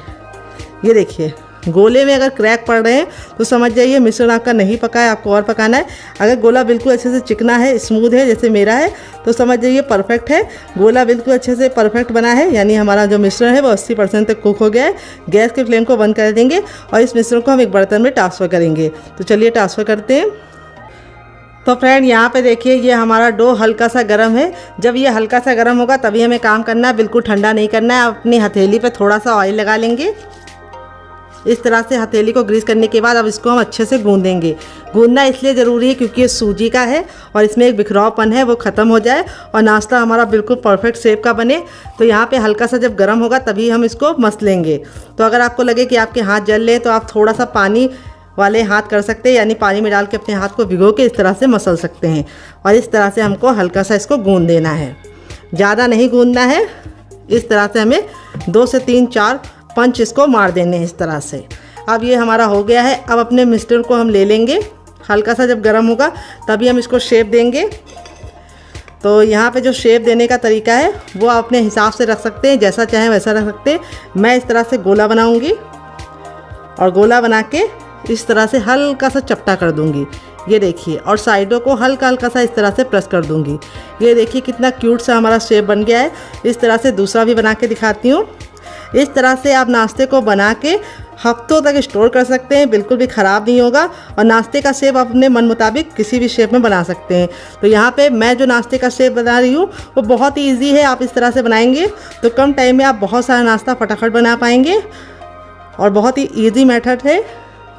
ये देखिए गोले में अगर क्रैक पड़ रहे हैं तो समझ जाइए मिश्रण आपका नहीं पका है, आपको और पकाना है। अगर गोला बिल्कुल अच्छे से चिकना है, स्मूथ है जैसे मेरा है, तो समझ जाइए परफेक्ट है। गोला बिल्कुल अच्छे से परफेक्ट बना है, यानी हमारा जो मिश्रण है वो 80% तक कुक हो गया है। गैस के फ्लेम को बंद कर देंगे और इस मिश्रण को हम एक बर्तन में ट्रांसफ़र करेंगे। तो चलिए ट्रांसफ़र करते हैं। तो फ्रेंड यहाँ पे देखिए ये हमारा डो हल्का सा गर्म है। जब ये हल्का सा गर्म होगा तभी हमें काम करना है, बिल्कुल ठंडा नहीं करना है। आप अपनी हथेली पे थोड़ा सा ऑयल लगा लेंगे। इस तरह से हथेली को ग्रीस करने के बाद अब इसको हम अच्छे से गूंदेंगे। गूंदना इसलिए ज़रूरी है क्योंकि ये सूजी का है और इसमें एक बिखरावपन है, वो ख़त्म हो जाए और नाश्ता हमारा बिल्कुल परफेक्ट शेप का बने। तो यहाँ पे हल्का सा जब गर्म होगा तभी हम इसको मस लेंगे। तो अगर आपको लगे कि आपके हाथ जल लें तो आप थोड़ा सा पानी वाले हाथ कर सकते हैं, यानी पानी में डाल के अपने हाथ को भिगो के इस तरह से मसल सकते हैं। और इस तरह से हमको हल्का सा इसको गूंद देना है, ज़्यादा नहीं गूंदना है। इस तरह से हमें 2 से 3-4 पंच इसको मार देने इस तरह से। अब ये हमारा हो गया है। अब अपने मिश्रण को हम ले लेंगे। हल्का सा जब गर्म होगा तभी हम इसको शेप देंगे। तो यहाँ पे जो शेप देने का तरीका है वो आप अपने हिसाब से रख सकते हैं, जैसा चाहें वैसा रख सकते हैं। मैं इस तरह से गोला बनाऊँगी और गोला बना के इस तरह से हल्का सा चपटा कर दूँगी, ये देखिए, और साइडों को हल्का हल्का सा इस तरह से प्रेस कर दूँगी। ये देखिए कितना क्यूट सा हमारा शेप बन गया है। इस तरह से दूसरा भी बना के दिखाती हूँ। इस तरह से आप नाश्ते को बना के हफ्तों तक स्टोर कर सकते हैं, बिल्कुल भी ख़राब नहीं होगा। और नाश्ते का शेप आप अपने मन मुताबिक किसी भी शेप में बना सकते हैं। तो यहाँ पे मैं जो नाश्ते का शेप बना रही हूँ वो बहुत ही ईजी है। आप इस तरह से बनाएंगे तो कम टाइम में आप बहुत सारा नाश्ता फटाफट बना पाएंगे और बहुत ही ईजी मेथड है।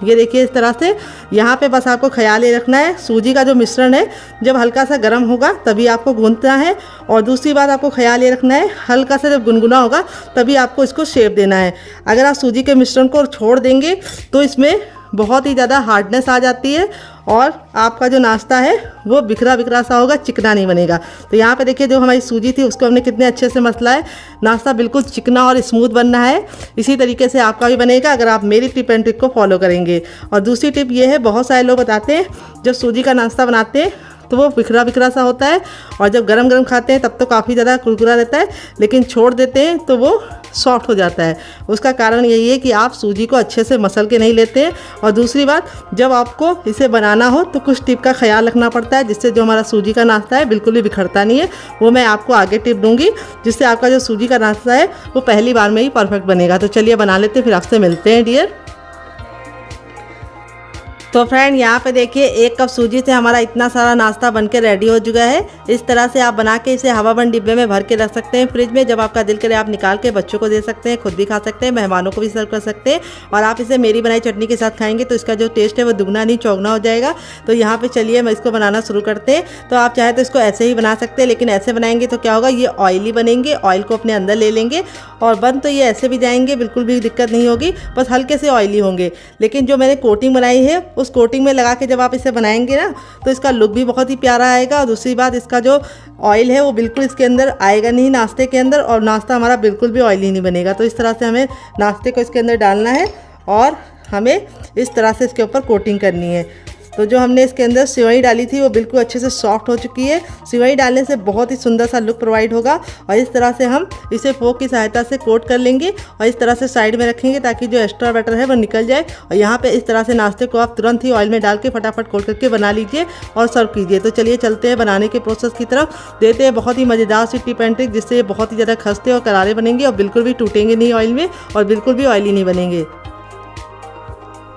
ये देखिए इस तरह से। यहाँ पे बस आपको ख्याल ये रखना है, सूजी का जो मिश्रण है जब हल्का सा गर्म होगा तभी आपको गूंथना है। और दूसरी बात आपको ख्याल ये रखना है, हल्का सा जब गुनगुना होगा तभी आपको इसको शेप देना है। अगर आप सूजी के मिश्रण को छोड़ देंगे तो इसमें बहुत ही ज़्यादा हार्डनेस आ जाती है और आपका जो नाश्ता है वो बिखरा बिखरा सा होगा, चिकना नहीं बनेगा। तो यहाँ पे देखिए जो हमारी सूजी थी उसको हमने कितने अच्छे से मसला है, नाश्ता बिल्कुल चिकना और स्मूथ बनना है। इसी तरीके से आपका भी बनेगा अगर आप मेरी टिप एंड ट्रिक को फॉलो करेंगे। और दूसरी टिप ये है, बहुत सारे लोग बताते हैं जब सूजी का नाश्ता बनाते हैं तो वो बिखरा बिखरा सा होता है और जब गरम गरम खाते हैं तब तो काफ़ी ज़्यादा कुरकुरा रहता है, लेकिन छोड़ देते हैं तो वो सॉफ्ट हो जाता है। उसका कारण यही है कि आप सूजी को अच्छे से मसल के नहीं लेते हैं। और दूसरी बात, जब आपको इसे बनाना हो तो कुछ टिप का ख्याल रखना पड़ता है जिससे जो हमारा सूजी का नाश्ता है बिल्कुल भी बिखरता नहीं है। वो मैं आपको आगे टिप दूंगी जिससे आपका जो सूजी का नाश्ता है वो पहली बार में ही परफेक्ट बनेगा। तो चलिए बना लेते हैं, फिर आपसे मिलते हैं डियर। तो फ्रेंड यहाँ पे देखिए 1 कप सूजी से हमारा इतना सारा नाश्ता बनके रेडी हो चुका है। इस तरह से आप बना के इसे हवाबंद डिब्बे में भर के रख सकते हैं फ्रिज में। जब आपका दिल करे आप निकाल के बच्चों को दे सकते हैं, खुद भी खा सकते हैं, मेहमानों को भी सर्व कर सकते हैं। और आप इसे मेरी बनाई चटनी के साथ खाएंगे तो इसका जो टेस्ट है वो दुगना नहीं चौगुना हो जाएगा। तो यहाँ पे चलिए मैं इसको बनाना शुरू करते हैं। तो आप चाहे तो इसको ऐसे ही बना सकते हैं, लेकिन ऐसे बनाएंगे तो क्या होगा, ये ऑयली बनेंगे। ऑयल को अपने अंदर ले लेंगे और बन तो ये ऐसे भी जाएंगे, बिल्कुल भी दिक्कत नहीं होगी, बस हल्के से ऑयली होंगे। लेकिन जो मैंने कोटिंग बनाई है उस कोटिंग में लगा के जब आप इसे बनाएंगे ना तो इसका लुक भी बहुत ही प्यारा आएगा। और दूसरी बात, इसका जो ऑयल है वो बिल्कुल इसके अंदर आएगा नहीं नाश्ते के अंदर, और नाश्ता हमारा बिल्कुल भी ऑयली नहीं बनेगा। तो इस तरह से हमें नाश्ते को इसके अंदर डालना है और हमें इस तरह से इसके ऊपर कोटिंग करनी है। तो जो हमने इसके अंदर सेवई डाली थी वो बिल्कुल अच्छे से सॉफ्ट हो चुकी है। सेवई डालने से बहुत ही सुंदर सा लुक प्रोवाइड होगा। और इस तरह से हम इसे फोक की सहायता से कोट कर लेंगे और इस तरह से साइड में रखेंगे ताकि जो एक्स्ट्रा बैटर है वो निकल जाए। और यहाँ पे इस तरह से नाश्ते को आप तुरंत ही ऑयल में डाल के फटाफट कोट करके बना लीजिए और सर्व कीजिए। तो चलिए चलते हैं बनाने के प्रोसेस की तरफ, देते हैं बहुत ही मज़ेदार सी टिप एंड ट्रिक जिससे ये बहुत ही ज़्यादा खस्ते और करारे बनेंगे और बिल्कुल भी टूटेंगे नहीं ऑयल में और बिल्कुल भी ऑयली नहीं बनेंगे।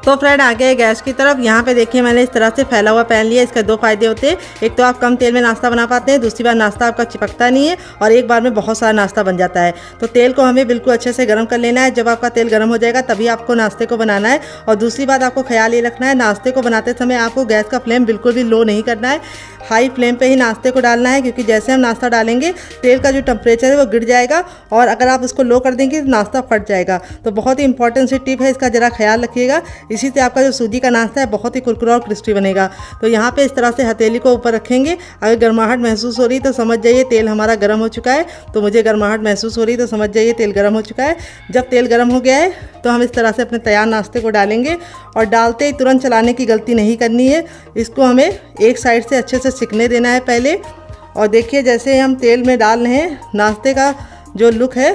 तो फ्रेंड आ गए गैस की तरफ। यहाँ पे देखिए मैंने इस तरह से फैला हुआ पैन लिया। इसका 2 फायदे होते हैं, एक तो आप कम तेल में नाश्ता बना पाते हैं, दूसरी बार नाश्ता आपका चिपकता नहीं है और एक बार में बहुत सारा नाश्ता बन जाता है। तो तेल को हमें बिल्कुल अच्छे से गर्म कर लेना है। जब आपका तेल गर्म हो जाएगा तभी आपको नाश्ते को बनाना है। और दूसरी बात आपको ख्याल ये रखना है, नाश्ते को बनाते समय आपको गैस का फ्लेम बिल्कुल भी लो नहीं करना है, हाई फ्लेम पे ही नाश्ते को डालना है, क्योंकि जैसे हम नाश्ता डालेंगे तेल का जो टेम्परेचर है वो गिर जाएगा और अगर आप उसको लो कर देंगे तो नाश्ता फट जाएगा। तो बहुत ही इंपॉर्टेंट सी टिप है, इसका ज़रा ख्याल रखिएगा। इसी से आपका जो सूजी का नाश्ता है बहुत ही कुरकुरा और क्रिस्पी बनेगा। तो यहाँ पे इस तरह से हथेली को ऊपर रखेंगे। अगर गर्माहट महसूस हो रही तो समझ जाइए तेल हमारा गर्म हो चुका है। तो मुझे गर्माहट महसूस हो रही तो समझ जाइए तेल गर्म हो चुका है। जब तेल गर्म हो गया है तो हम इस तरह से अपने तैयार नाश्ते को डालेंगे और डालते ही तुरंत चलाने की गलती नहीं करनी है। इसको हमें एक साइड से अच्छे से सिकने देना है पहले। और देखिए जैसे हम तेल में डाल रहे हैं, नाश्ते का जो लुक है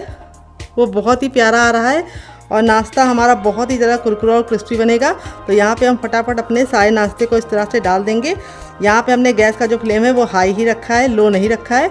वो बहुत ही प्यारा आ रहा है और नाश्ता हमारा बहुत ही ज़्यादा कुरकुरा और क्रिस्पी बनेगा। तो यहाँ पे हम फटाफट अपने सारे नाश्ते को इस तरह से डाल देंगे। यहाँ पे हमने गैस का जो फ्लेम है वो हाई ही रखा है, लो नहीं रखा है,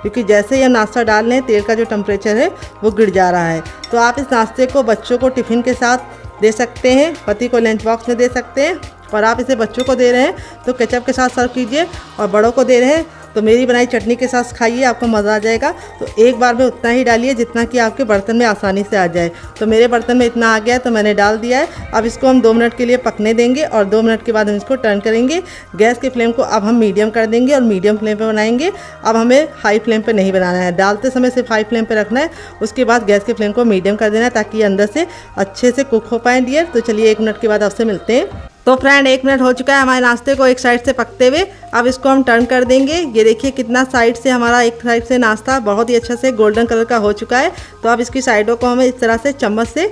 क्योंकि जैसे ही हम नाश्ता डाल रहे हैं तेल का जो टेम्परेचर है वो गिर जा रहा है। तो आप इस नाश्ते को बच्चों को टिफ़िन के साथ दे सकते हैं, पति को लंच बॉक्स में दे सकते हैं, और आप इसे बच्चों को दे रहे हैं तो केचप के साथ सर्व कीजिए, और बड़ों को दे रहे हैं तो मेरी बनाई चटनी के साथ खाइए, आपको मज़ा आ जाएगा। तो एक बार में उतना ही डालिए जितना कि आपके बर्तन में आसानी से आ जाए। तो मेरे बर्तन में इतना आ गया है तो मैंने डाल दिया है। अब इसको हम 2 मिनट के लिए पकने देंगे और 2 मिनट के बाद हम इसको टर्न करेंगे। गैस के फ्लेम को अब हम मीडियम कर देंगे और मीडियम फ्लेम पे बनाएंगे। अब हमें हाई फ्लेम पे नहीं बनाना है, डालते समय सिर्फ हाई फ्लेम पे रखना है, उसके बाद गैस के फ्लेम को मीडियम कर देना है ताकि अंदर से अच्छे से कुक हो पाए डियर। तो चलिए 1 मिनट के बाद आपसे मिलते हैं। तो फ्रेंड 1 मिनट हो चुका है हमारे नाश्ते को एक साइड से पकते हुए। अब इसको हम टर्न कर देंगे। ये देखिए कितना साइड से हमारा एक साइड से नाश्ता बहुत ही अच्छे से गोल्डन कलर का हो चुका है। तो अब इसकी साइडों को हमें इस तरह से चम्मच से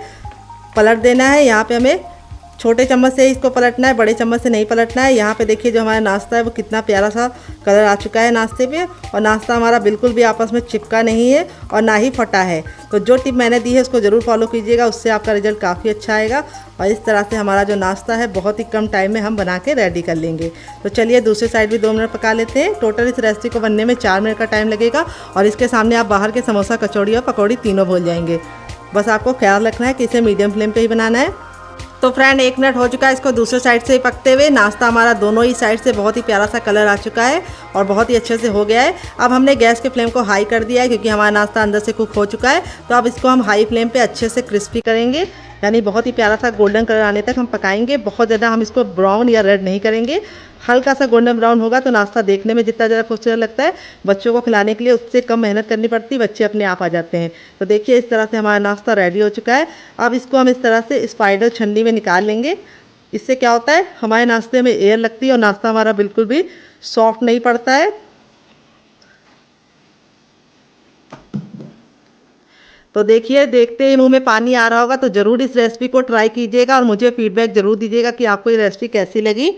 पलट देना है। यहाँ पे हमें छोटे चम्मच से ही इसको पलटना है, बड़े चम्मच से नहीं पलटना है। यहाँ पे देखिए जो हमारा नाश्ता है वो कितना प्यारा सा कलर आ चुका है नाश्ते पे, और नाश्ता हमारा बिल्कुल भी आपस में चिपका नहीं है और ना ही फटा है। तो जो टिप मैंने दी है उसको ज़रूर फॉलो कीजिएगा, उससे आपका रिजल्ट काफ़ी अच्छा आएगा। और इस तरह से हमारा जो नाश्ता है बहुत ही कम टाइम में हम बना के रेडी कर लेंगे। तो चलिए दूसरी साइड भी 2 मिनट पका लेते हैं। टोटल इस रेसिपी को बनने में 4 मिनट का टाइम लगेगा, और इसके सामने आप बाहर के समोसा, कचौड़ी और पकौड़ी तीनों भूल जाएंगे। बस आपको ख्याल रखना है कि इसे मीडियम फ्लेम पे ही बनाना है। तो फ्रेंड 1 मिनट हो चुका है इसको दूसरे साइड से ही पकते हुए। नाश्ता हमारा दोनों ही साइड से बहुत ही प्यारा सा कलर आ चुका है और बहुत ही अच्छे से हो गया है। अब हमने गैस के फ्लेम को हाई कर दिया है क्योंकि हमारा नाश्ता अंदर से कुक हो चुका है। तो अब इसको हम हाई फ्लेम पे अच्छे से क्रिस्पी करेंगे, यानी बहुत ही प्यारा सा गोल्डन कलर आने तक हम पकाएंगे। बहुत ज़्यादा हम इसको ब्राउन या रेड नहीं करेंगे, हल्का सा गोल्डन ब्राउन होगा तो नाश्ता देखने में जितना ज़्यादा खूबसूरत लगता है, बच्चों को खिलाने के लिए उससे कम मेहनत करनी पड़ती, बच्चे अपने आप आ जाते हैं। तो देखिए इस तरह से हमारा नाश्ता रेडी हो चुका है। अब इसको हम इस तरह से स्पाइडर छन्नी में निकाल लेंगे। इससे क्या होता है, हमारे नाश्ते में एयर लगती है और नाश्ता हमारा बिल्कुल भी सॉफ्ट नहीं पड़ता है। तो देखिए देखते ही मुंह में पानी आ रहा होगा, तो ज़रूर इस रेसिपी को ट्राई कीजिएगा और मुझे फीडबैक ज़रूर दीजिएगा कि आपको ये रेसिपी कैसी लगी।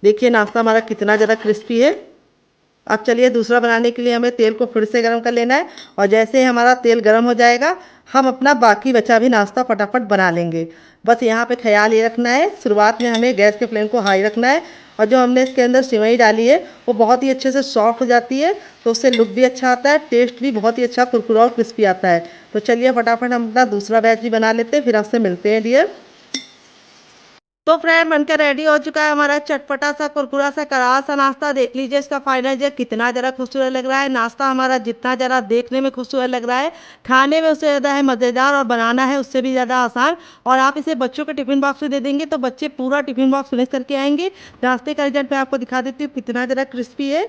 देखिए नाश्ता हमारा कितना ज़्यादा क्रिस्पी है। अब चलिए दूसरा बनाने के लिए हमें तेल को फिर से गर्म कर लेना है, और जैसे ही हमारा तेल गर्म हो जाएगा हम अपना बाकी बचा भी नाश्ता फटाफट बना लेंगे। बस यहाँ पे ख्याल ये रखना है, शुरुआत में हमें गैस के फ्लेम को हाई रखना है, और जो हमने इसके अंदर सिवई डाली है वो बहुत ही अच्छे से सॉफ्ट हो जाती है, तो उससे लुक भी अच्छा आता है, टेस्ट भी बहुत ही अच्छा कुरकुरा और क्रिस्पी आता है। तो चलिए फटाफट हम अपना दूसरा बैच भी बना लेते हैं, फिर आपसे मिलते हैं डियर। तो फ्रेंड बनकर रेडी हो चुका है हमारा चटपटा सा कुरकुरा सा करारा सा नाश्ता। देख लीजिए इसका फाइनल जो कितना ज़रा खूबसूरत लग रहा है। नाश्ता हमारा जितना ज़रा देखने में खूबसूरत लग रहा है, खाने में उससे ज़्यादा है मज़ेदार, और बनाना है उससे भी ज़्यादा आसान। और आप इसे बच्चों के टिफ़िन बॉक्स में दे देंगे तो बच्चे पूरा टिफ़िन बॉक्स फिनिश करके आएंगे। नाश्ते का रिजल्ट मैं आपको दिखा देती हूँ कितना ज़रा क्रिस्पी है।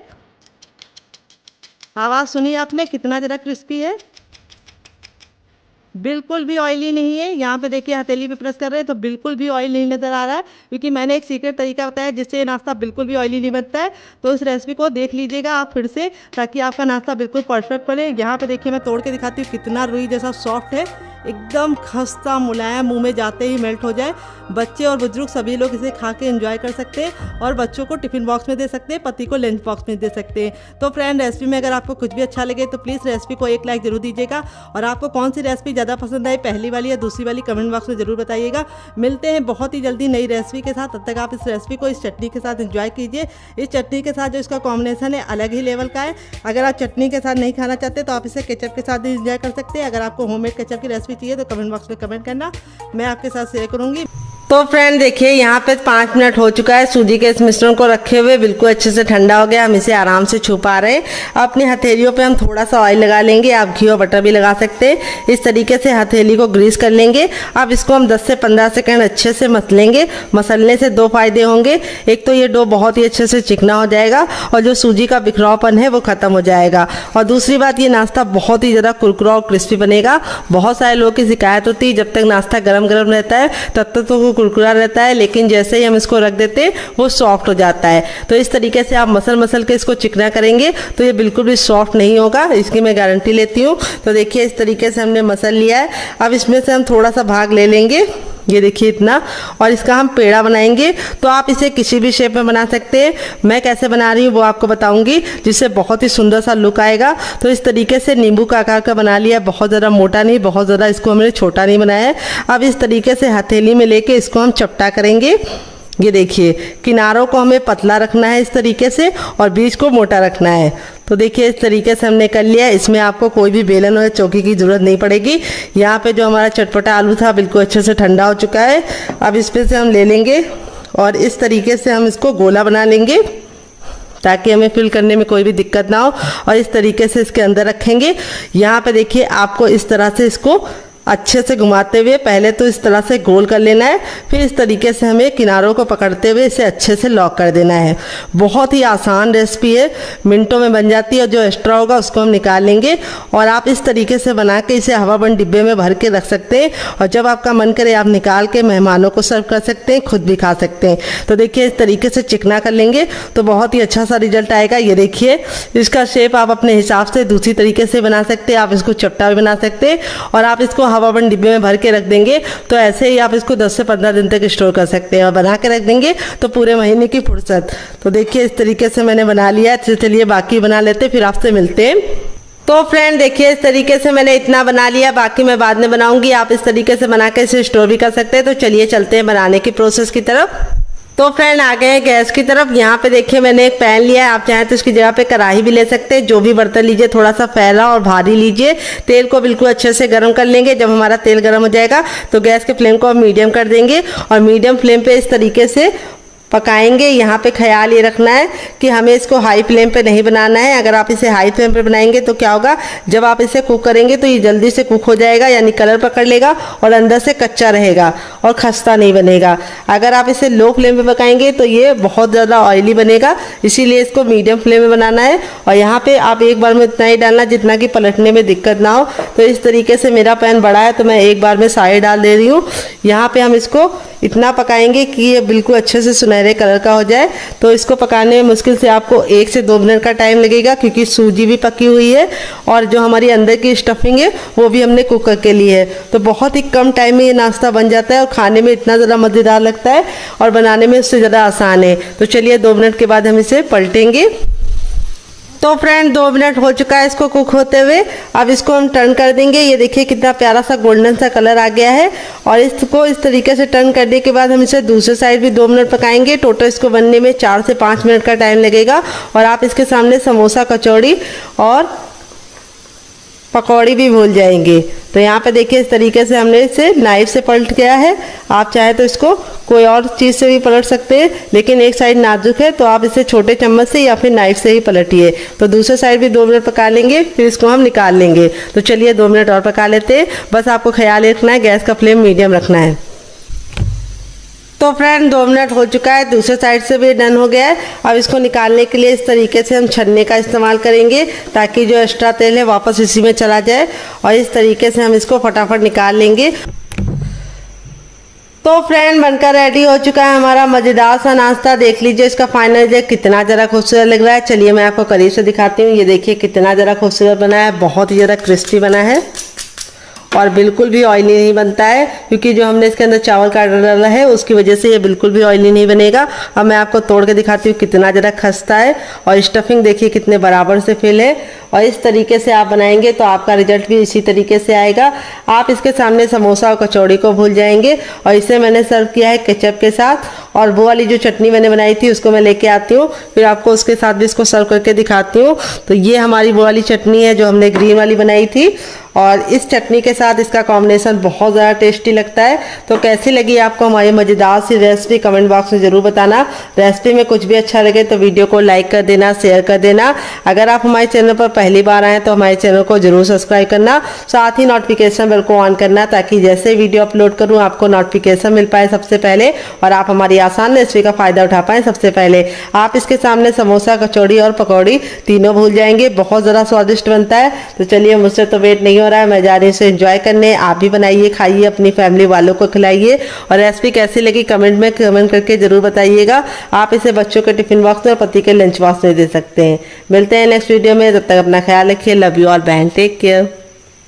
आवाज़ सुनिए आपने, कितना ज़रा क्रिस्पी है, बिल्कुल भी ऑयली नहीं है। यहाँ पे देखिए हथेली पे प्रेस कर रहे हैं तो बिल्कुल भी ऑयल नहीं नज़र आ रहा है, क्योंकि मैंने एक सीक्रेट तरीका बताया जिससे ये नाश्ता बिल्कुल भी ऑयली नहीं बनता है। तो इस रेसिपी को देख लीजिएगा आप फिर से, ताकि आपका नाश्ता बिल्कुल परफेक्ट बने। यहाँ पे देखिए मैं तोड़ के दिखाती हूँ कितना रुई जैसा सॉफ्ट है, एकदम खस्ता मुलायम, मुंह में जाते ही मेल्ट हो जाए। बच्चे और बुजुर्ग सभी लोग इसे खा के एंजॉय कर सकते हैं, और बच्चों को टिफ़िन बॉक्स में दे सकते हैं, पति को लंच बॉक्स में दे सकते हैं। तो फ्रेंड रेसिपी में अगर आपको कुछ भी अच्छा लगे तो प्लीज़ रेसिपी को एक लाइक जरूर दीजिएगा, और आपको कौन सी रेसिपी ज़्यादा पसंद आई, पहली वाली या दूसरी वाली, कमेंट बॉक्स में ज़रूर बताइएगा। मिलते हैं बहुत ही जल्दी नई रेसिपी के साथ, तब तक आप इस रेसिपी को इस चटनी के साथ एंजॉय कीजिए। इस चटनी के साथ जो इसका कॉम्बिनेशन है अलग ही लेवल का है। अगर आप चटनी के साथ नहीं खाना चाहते तो आप इसे केचप के साथ भी एंजॉय कर सकते हैं। अगर आपको होममेड केचप की रेसिपी चाहिए तो कमेंट बॉक्स में कमेंट करना, मैं आपके साथ शेयर करूंगी। तो फ्रेंड देखिए यहाँ पे 5 मिनट हो चुका है सूजी के इस मिश्रण को रखे हुए, बिल्कुल अच्छे से ठंडा हो गया। हम इसे आराम से छू पा रहे हैं। अपनी हथेलियों पे हम थोड़ा सा ऑयल लगा लेंगे, आप घी और बटर भी लगा सकते हैं। इस तरीके से हथेली को ग्रीस कर लेंगे। अब इसको हम 10 से 15 सेकंड अच्छे से मसलेंगे। मसलने से 2 फायदे होंगे, एक तो ये डो बहुत ही अच्छे से चिकना हो जाएगा और जो सूजी का बिखरावपन है वो खत्म हो जाएगा, और दूसरी बात ये नाश्ता बहुत ही ज़्यादा कुरकुरा और क्रिस्पी बनेगा। बहुत सारे लोगों की शिकायत होती है जब तक नाश्ता गर्म गर्म रहता है तब तक तो वो कुरकुरा रहता है, लेकिन जैसे ही हम इसको रख देते हैं वो सॉफ्ट हो जाता है। तो इस तरीके से आप मसल के इसको चिकना करेंगे तो ये बिल्कुल भी सॉफ्ट नहीं होगा, इसकी मैं गारंटी लेती हूँ। तो देखिए इस तरीके से हमने मसल लिया है। अब इसमें से हम थोड़ा सा भाग ले लेंगे, ये देखिए इतना, और इसका हम पेड़ा बनाएंगे। तो आप इसे किसी भी शेप में बना सकते हैं। मैं कैसे बना रही हूँ वो आपको बताऊंगी, जिससे बहुत ही सुंदर सा लुक आएगा। तो इस तरीके से नींबू का आकार का बना लिया, बहुत ज़्यादा मोटा नहीं, बहुत ज़्यादा इसको हमने छोटा नहीं बनाया है। अब इस तरीके से हथेली में लेके इसको हम चपटा करेंगे। ये देखिए किनारों को हमें पतला रखना है इस तरीके से, और बीच को मोटा रखना है। तो देखिए इस तरीके से हमने कर लिया। इसमें आपको कोई भी बेलन और चौकी की ज़रूरत नहीं पड़ेगी। यहाँ पे जो हमारा चटपटा आलू था बिल्कुल अच्छे से ठंडा हो चुका है। अब इस पे से हम ले लेंगे और इस तरीके से हम इसको गोला बना लेंगे, ताकि हमें फिल करने में कोई भी दिक्कत ना हो, और इस तरीके से इसके अंदर रखेंगे। यहाँ पे देखिए आपको इस तरह से इसको अच्छे से घुमाते हुए पहले तो इस तरह से गोल कर लेना है, फिर इस तरीके से हमें किनारों को पकड़ते हुए इसे अच्छे से लॉक कर देना है। बहुत ही आसान रेसिपी है, मिनटों में बन जाती है। और जो एक्स्ट्रा होगा उसको हम निकाल लेंगे, और आप इस तरीके से बना के इसे हवाबंद डिब्बे में भर के रख सकते हैं, और जब आपका मन करे आप निकाल के मेहमानों को सर्व कर सकते हैं, खुद भी खा सकते हैं। तो देखिए इस तरीके से चिकना कर लेंगे तो बहुत ही अच्छा सा रिजल्ट आएगा। ये देखिए इसका शेप आप अपने हिसाब से दूसरी तरीके से बना सकते हैं, आप इसको चपटा भी बना सकते हैं, और आप इसको हवा बंद डिब्बे में भर के रख देंगे तो ऐसे ही आप इसको 10 से 15 दिन तक स्टोर कर सकते हैं और बना के रख देंगे तो पूरे महीने की फुर्सत। तो देखिए इस तरीके से मैंने बना लिया। चलिए बाकी बना लेते, फिर आपसे मिलते हैं। तो फ्रेंड देखिए इस तरीके से मैंने इतना बना लिया, बाकी मैं बाद में बनाऊंगी। आप इस तरीके से बना के इसे स्टोर भी कर सकते हैं। तो चलिए चलते हैं बनाने की प्रोसेस की तरफ। तो फ्रेंड आ गए हैं गैस की तरफ। यहाँ पे देखिए मैंने एक पैन लिया है, आप चाहें तो इसकी जगह पे कढ़ाई भी ले सकते हैं। जो भी बर्तन लीजिए थोड़ा सा फैला और भारी लीजिए। तेल को बिल्कुल अच्छे से गर्म कर लेंगे। जब हमारा तेल गर्म हो जाएगा तो गैस के फ्लेम को हम मीडियम कर देंगे और मीडियम फ्लेम पे इस तरीके से पकाएंगे। यहाँ पे ख्याल ये रखना है कि हमें इसको हाई फ्लेम पे नहीं बनाना है। अगर आप इसे हाई फ्लेम पे बनाएंगे तो क्या होगा, जब आप इसे कुक करेंगे तो ये जल्दी से कुक हो जाएगा, यानी कलर पकड़ लेगा और अंदर से कच्चा रहेगा और खस्ता नहीं बनेगा। अगर आप इसे लो फ्लेम पे पकाएंगे तो ये बहुत ज़्यादा ऑयली बनेगा, इसीलिए इसको मीडियम फ्लेम में बनाना है। और यहाँ पे आप एक बार में इतना ही डालना जितना कि पलटने में दिक्कत ना हो। तो इस तरीके से मेरा पैन बड़ा है तो मैं एक बार में सारे डाल दे रही हूँ। यहाँ पे हम इसको इतना पकाएंगे कि ये बिल्कुल अच्छे से सुनहरे कलर का हो जाए। तो इसको पकाने में मुश्किल से आपको 1 से 2 मिनट का टाइम लगेगा, क्योंकि सूजी भी पकी हुई है और जो हमारी अंदर की स्टफिंग है वो भी हमने कुक करके ली है। तो बहुत ही कम टाइम में ये नाश्ता बन जाता है और खाने में इतना ज़्यादा मज़ेदार लगता है और बनाने में उससे ज़्यादा आसान है। तो चलिए 2 मिनट के बाद हम इसे पलटेंगे। तो फ्रेंड 2 मिनट हो चुका है इसको कुक होते हुए। अब इसको हम टर्न कर देंगे। ये देखिए कितना प्यारा सा गोल्डन सा कलर आ गया है। और इसको इस तरीके से टर्न करने के बाद हम इसे दूसरे साइड भी 2 मिनट पकाएंगे। टोटल इसको बनने में 4 से 5 मिनट का टाइम लगेगा। और आप इसके सामने समोसा, कचौड़ी और पकौड़ी भी भूल जाएंगे। तो यहाँ पे देखिए इस तरीके से हमने इसे नाइफ से पलट गया है। आप चाहे तो इसको कोई और चीज़ से भी पलट सकते हैं, लेकिन एक साइड नाजुक है तो आप इसे छोटे चम्मच से या फिर नाइफ से ही पलटिए। तो दूसरे साइड भी 2 मिनट पका लेंगे, फिर इसको हम निकाल लेंगे। तो चलिए 2 मिनट और पका लेते हैं। बस आपको ख्याल रखना है गैस का फ्लेम मीडियम रखना है। तो फ्रेंड 2 मिनट हो चुका है, दूसरे साइड से भी डन हो गया है। अब इसको निकालने के लिए इस तरीके से हम छन्ने का इस्तेमाल करेंगे ताकि जो एक्स्ट्रा तेल है वापस इसी में चला जाए। और इस तरीके से हम इसको फटाफट निकाल लेंगे। तो फ्रेंड बनकर रेडी हो चुका है हमारा मज़ेदार सा नाश्ता। देख लीजिए इसका फाइनल रिजल्ट कितना ज़रा खूबसूरत लग रहा है। चलिए मैं आपको करीब से दिखाती हूँ। ये देखिए कितना ज़रा खूबसूरत बना है, बहुत ही ज़्यादा क्रिस्पी बना है और बिल्कुल भी ऑयली नहीं बनता है, क्योंकि जो हमने इसके अंदर चावल का आटा डाला है उसकी वजह से ये बिल्कुल भी ऑयली नहीं बनेगा। अब मैं आपको तोड़ के दिखाती हूँ कितना ज़रा खस्ता है और स्टफिंग देखिए कितने बराबर से फिल है। और इस तरीके से आप बनाएंगे तो आपका रिजल्ट भी इसी तरीके से आएगा। आप इसके सामने समोसा और कचौड़ी को भूल जाएंगे। और इसे मैंने सर्व किया है केचप के साथ, और वो वाली जो चटनी मैंने बनाई थी उसको मैं लेके आती हूँ, फिर आपको उसके साथ भी इसको सर्व करके दिखाती हूँ। तो ये हमारी वो वाली चटनी है जो हमने ग्रीन वाली बनाई थी, और इस चटनी के साथ इसका कॉम्बिनेशन बहुत ज़्यादा टेस्टी लगता है। तो कैसी लगी आपको हमारी मज़ेदार सी रेसिपी कमेंट बॉक्स में ज़रूर बताना। रेसिपी में कुछ भी अच्छा लगे तो वीडियो को लाइक कर देना, शेयर कर देना। अगर आप हमारे चैनल पर पहली बार आएँ तो हमारे चैनल को जरूर सब्सक्राइब करना, साथ ही नोटिफिकेशन बेल को ऑन करना, ताकि जैसे वीडियो अपलोड करूँ आपको नोटिफिकेशन मिल पाए सबसे पहले और आप हमारी आसान रेसिपी का फ़ायदा उठा पाएँ सबसे पहले। आप इसके सामने समोसा, कचौड़ी और पकौड़ी तीनों भूल जाएंगे, बहुत ज़्यादा स्वादिष्ट बनता है। तो चलिए मुझसे तो वेट नहीं हो रहा है, मैं जा रही हूँ इसे एंजॉय करने। आप भी बनाइए, खाइए, अपनी फैमिली वालों को खिलाइए। और रेसिपी कैसी लगी कमेंट में कमेंट करके जरूर बताइएगा। आप इसे बच्चों के टिफिन बॉक्स में और पति के लंच बॉक्स में दे सकते हैं। मिलते हैं नेक्स्ट वीडियो में, तब तक अपना ख्याल रखिए। लव यू ऑल बहन, टेक केयर।